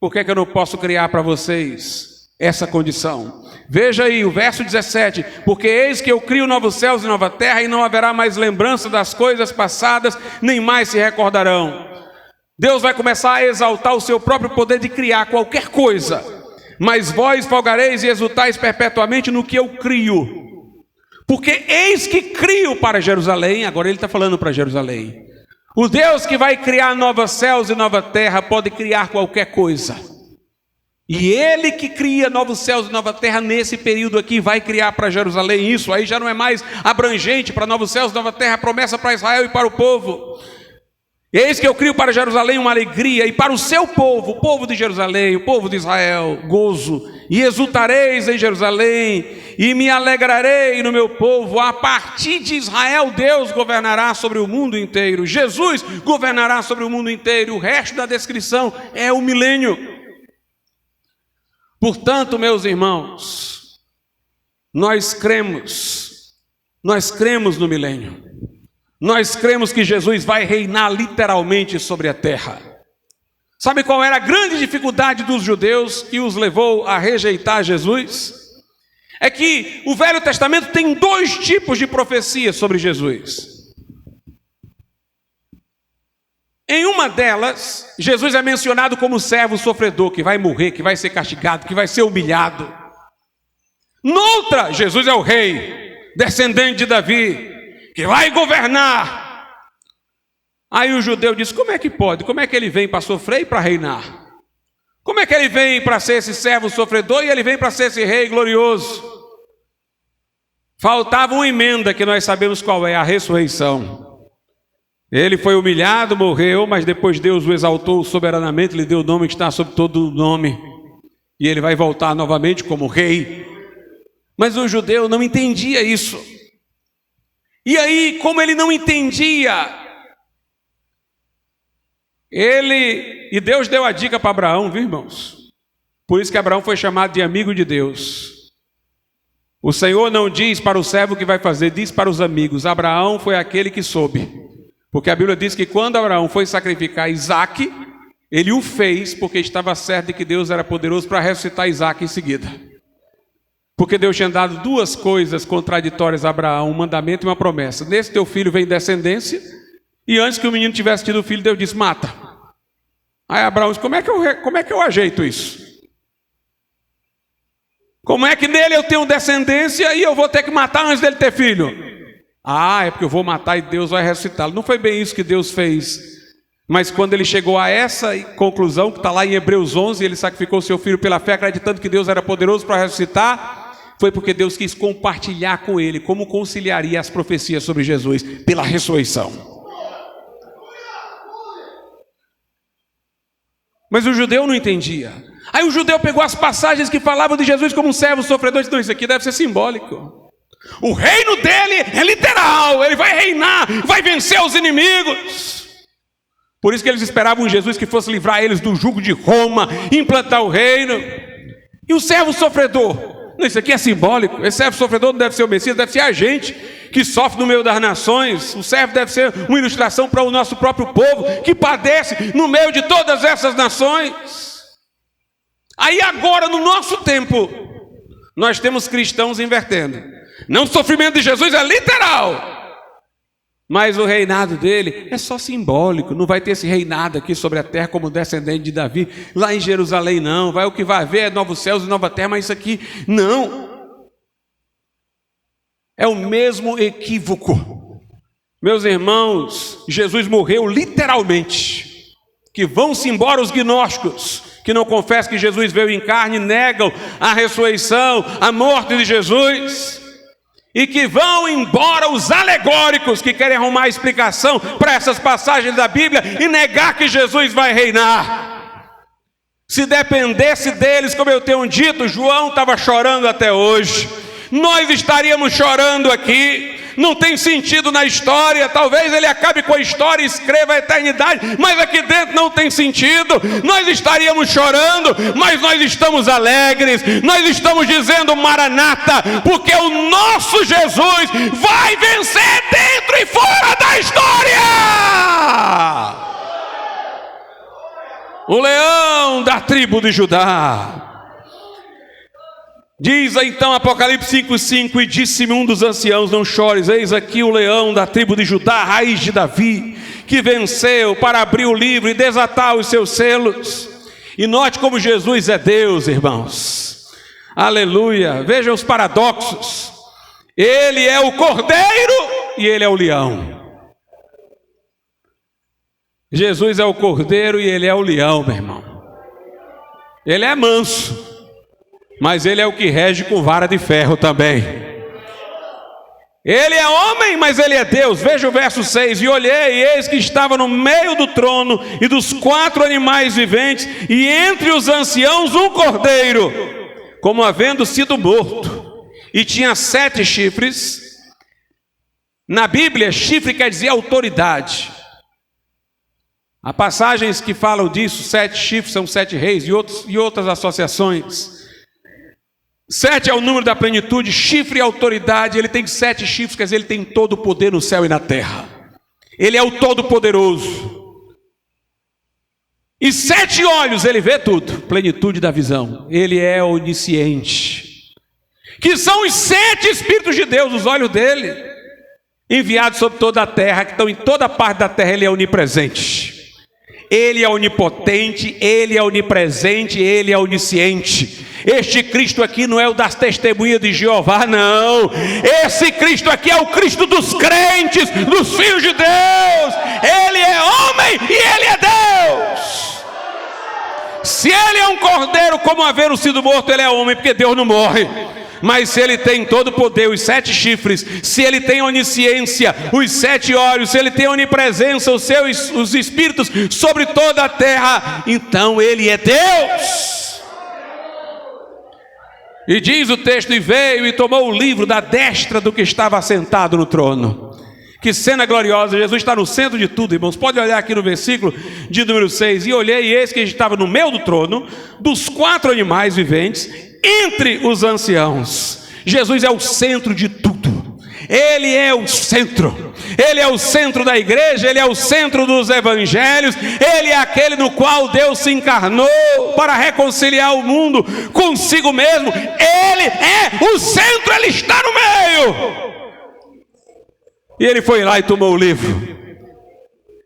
por que eu não posso criar para vocês essa condição? Veja aí o verso 17, porque eis que eu crio novos céus e nova terra, e não haverá mais lembrança das coisas passadas, nem mais se recordarão. Deus vai começar a exaltar o seu próprio poder de criar qualquer coisa, mas vós folgareis e exultais perpetuamente no que eu crio, porque eis que crio para Jerusalém. Agora ele está falando para Jerusalém. O Deus que vai criar novos céus e nova terra pode criar qualquer coisa. E Ele que cria novos céus e nova terra nesse período aqui, vai criar para Jerusalém isso. Aí já não é mais abrangente para novos céus e nova terra, a promessa para Israel e para o povo. Eis que eu crio para Jerusalém uma alegria, e para o seu povo, o povo de Jerusalém, o povo de Israel, gozo. E exultareis em Jerusalém, e me alegrarei no meu povo. A partir de Israel, Deus governará sobre o mundo inteiro. Jesus governará sobre o mundo inteiro. O resto da descrição é o milênio. Portanto, meus irmãos, nós cremos no milênio. Nós cremos que Jesus vai reinar literalmente sobre a terra. Sabe qual era a grande dificuldade dos judeus que os levou a rejeitar Jesus? É que o Velho Testamento tem 2 tipos de profecias sobre Jesus. Em uma delas, Jesus é mencionado como servo sofredor, que vai morrer, que vai ser castigado, que vai ser humilhado. Noutra, Jesus é o rei, descendente de Davi, que vai governar. Aí o judeu diz: como é que pode? Como é que ele vem para sofrer e para reinar? Como é que ele vem para ser esse servo sofredor e ele vem para ser esse rei glorioso? Faltava uma emenda que nós sabemos qual é: a ressurreição. Ele foi humilhado, morreu, mas depois Deus o exaltou soberanamente, lhe deu o nome que está sobre todo nome, e ele vai voltar novamente como rei. Mas o judeu não entendia isso. E aí, como ele não entendia, e Deus deu a dica para Abraão, viu, irmãos? Por isso que Abraão foi chamado de amigo de Deus. O Senhor não diz para o servo o que vai fazer, diz para os amigos. Abraão foi aquele que soube, porque a Bíblia diz que quando Abraão foi sacrificar Isaque, ele o fez porque estava certo de que Deus era poderoso para ressuscitar Isaque em seguida. Porque Deus tinha dado 2 coisas contraditórias a Abraão, um mandamento e uma promessa: nesse teu filho vem descendência. E antes que o menino tivesse tido filho, Deus disse: mata. Aí Abraão disse: como é que eu ajeito isso? Como é que nele eu tenho descendência e eu vou ter que matar antes dele ter filho? Ah, é porque eu vou matar e Deus vai ressuscitá-lo. Não foi bem isso que Deus fez. Mas quando ele chegou a essa conclusão, que está lá em Hebreus 11, ele sacrificou seu filho pela fé, acreditando que Deus era poderoso para ressuscitar. Foi porque Deus quis compartilhar com ele como conciliaria as profecias sobre Jesus pela ressurreição. Mas o judeu não entendia. Aí o judeu pegou as passagens que falavam de Jesus como um servo sofredor e disse: não, isso aqui deve ser simbólico. O reino dele é literal, ele vai reinar, vai vencer os inimigos. Por isso que eles esperavam um Jesus que fosse livrar eles do jugo de Roma, implantar o reino. E o servo sofredor? Não, isso aqui é simbólico. Esse servo sofredor não deve ser o Messias, deve ser a gente que sofre no meio das nações. O servo deve ser uma ilustração para o nosso próprio povo, que padece no meio de todas essas nações. Aí agora, no nosso tempo, nós temos cristãos invertendo. Não, o sofrimento de Jesus é literal, mas o reinado dele é só simbólico. Não vai ter esse reinado aqui sobre a terra como descendente de Davi lá em Jerusalém, não. O que vai haver é novos céus e nova terra, mas isso aqui não. É o mesmo equívoco. Meus irmãos, Jesus morreu literalmente. Que vão-se embora os gnósticos, que não confessam que Jesus veio em carne, negam a ressurreição, a morte de Jesus. E que vão embora os alegóricos, que querem arrumar explicação para essas passagens da Bíblia e negar que Jesus vai reinar. Se dependesse deles, como eu tenho dito, João estava chorando até hoje. Nós estaríamos chorando aqui. Não tem sentido na história. Talvez ele acabe com a história e escreva a eternidade, mas aqui dentro não tem sentido. Nós estaríamos chorando, mas nós estamos alegres. Nós estamos dizendo Maranata, porque o nosso Jesus vai vencer dentro e fora da história. O leão da tribo de Judá. Diz então Apocalipse 5,5: e disse-me um dos anciãos: não chores, eis aqui o leão da tribo de Judá, a raiz de Davi, que venceu para abrir o livro e desatar os seus selos. E note como Jesus é Deus, irmãos. Aleluia. Veja os paradoxos. Ele é o cordeiro e ele é o leão. Jesus é o cordeiro e ele é o leão, meu irmão. Ele é manso, mas ele é o que rege com vara de ferro também. Ele é homem, mas ele é Deus. Veja o verso 6. E olhei, e eis que estava no meio do trono e dos 4 animais viventes, e entre os anciãos um cordeiro, como havendo sido morto, e tinha 7 chifres. Na Bíblia, chifre quer dizer autoridade. Há passagens que falam disso, 7 chifres são 7 reis, e outras associações. 7 é o número da plenitude, chifre é autoridade. Ele tem 7 chifres, quer dizer, ele tem todo o poder no céu e na terra. Ele é o Todo-Poderoso. E 7 olhos, ele vê tudo, plenitude da visão. Ele é onisciente, que são os 7 Espíritos de Deus, os olhos dele, enviados sobre toda a terra, que estão em toda parte da terra. Ele é onipresente. Ele é onipotente, ele é onipresente, ele é onisciente. Este Cristo aqui não é o das testemunhas de Jeová, não. Esse Cristo aqui é o Cristo dos crentes, dos filhos de Deus. Ele é homem e ele é Deus. Se ele é um cordeiro, como havendo sido morto, ele é homem, porque Deus não morre. Mas se ele tem todo o poder, os 7 chifres, se ele tem onisciência, os 7 olhos, se ele tem onipresença, os espíritos sobre toda a terra, então ele é Deus. E diz o texto: e veio e tomou o livro da destra do que estava assentado no trono. Que cena gloriosa! Jesus está no centro de tudo, irmãos. Pode olhar aqui no versículo de número 6. E olhei, e eis que ele estava no meio do trono, dos 4 animais viventes, entre os anciãos. Jesus é o centro de tudo. Ele é o centro. Ele é o centro da igreja, ele é o centro dos evangelhos, ele é aquele no qual Deus se encarnou para reconciliar o mundo consigo mesmo. Ele é o centro, ele está no meio. E ele foi lá e tomou o livro.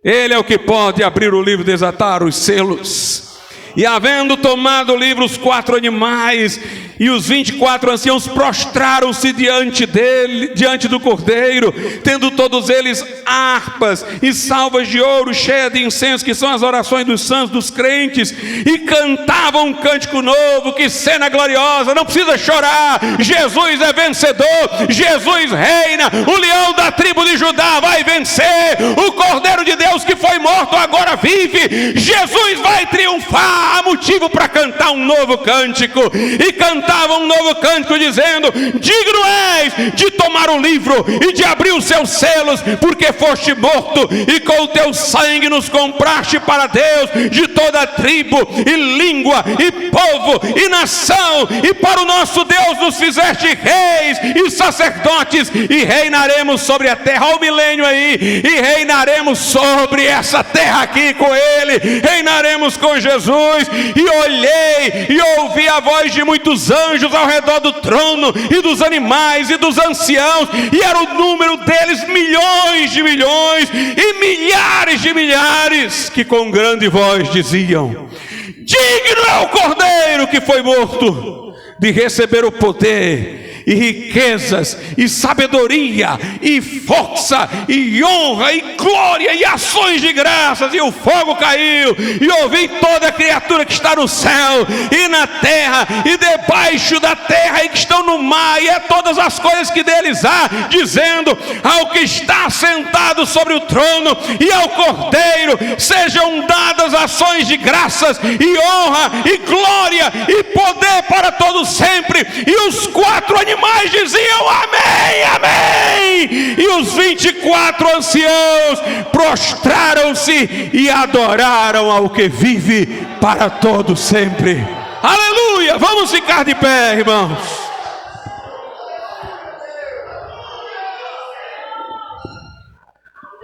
Ele é o que pode abrir o livro, desatar os selos. E havendo tomado o livro, os 4 animais e os 24 anciãos prostraram-se diante dele, diante do cordeiro, tendo todos eles harpas e salvas de ouro cheias de incenso, que são as orações dos santos, dos crentes, e cantavam um cântico novo. Que cena gloriosa! Não precisa chorar. Jesus é vencedor, Jesus reina, o leão da tribo de Judá vai vencer, o Cordeiro de Deus que foi morto agora vive. Jesus vai triunfar. Há motivo para cantar um novo cântico. E cantavam um novo cântico dizendo: digno és de tomar o livro e de abrir os seus selos, porque foste morto e com o teu sangue nos compraste para Deus de toda tribo e língua e povo e nação, e para o nosso Deus nos fizeste reis e sacerdotes, e reinaremos sobre a terra. Olha o milênio aí. E reinaremos sobre essa terra aqui com ele, reinaremos com Jesus. E olhei e ouvi a voz de muitos anjos ao redor do trono, e dos animais e dos anciãos, e era o número deles milhões de milhões e milhares de milhares, que com grande voz diziam: digno é o Cordeiro que foi morto de receber o poder e riquezas, e sabedoria, e força, e honra, e glória, e ações de graças. E o fogo caiu, e ouvi toda criatura que está no céu, e na terra, e debaixo da terra, e que estão no mar, e a todas as coisas que deles há, dizendo ao que está sentado sobre o trono, e ao Cordeiro, sejam dadas ações de graças, e honra, e glória, e poder para todos sempre. E os 4 animais diziam: amém, amém. E os 24 anciãos prostraram-se e adoraram ao que vive para todo sempre. Aleluia! Vamos ficar de pé, irmãos.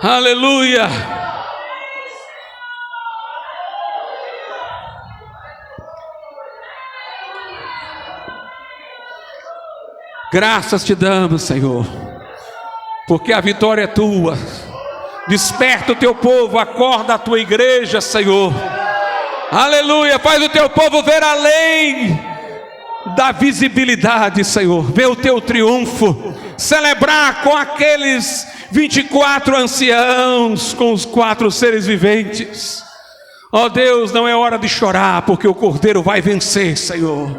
Aleluia! Graças te damos, Senhor, porque a vitória é tua. Desperta o teu povo, acorda a tua igreja, Senhor. Aleluia, faz o teu povo ver além da visibilidade, Senhor. Ver o teu triunfo, celebrar com aqueles 24 anciãos, com os 4 seres viventes. Ó Deus, não é hora de chorar, porque o Cordeiro vai vencer, Senhor.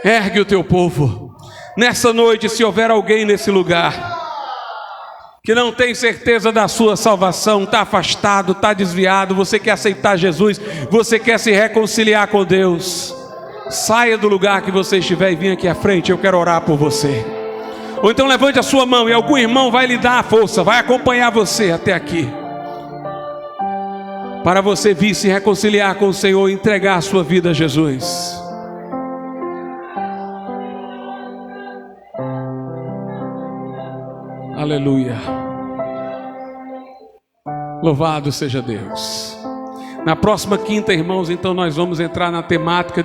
Ergue o teu povo. Nessa noite, se houver alguém nesse lugar que não tem certeza da sua salvação, está afastado, está desviado, você quer aceitar Jesus, você quer se reconciliar com Deus, saia do lugar que você estiver e venha aqui à frente, eu quero orar por você. Ou então levante a sua mão e algum irmão vai lhe dar a força, vai acompanhar você até aqui, para você vir se reconciliar com o Senhor e entregar a sua vida a Jesus. Aleluia. Louvado seja Deus. Na próxima quinta, irmãos, então nós vamos entrar na temática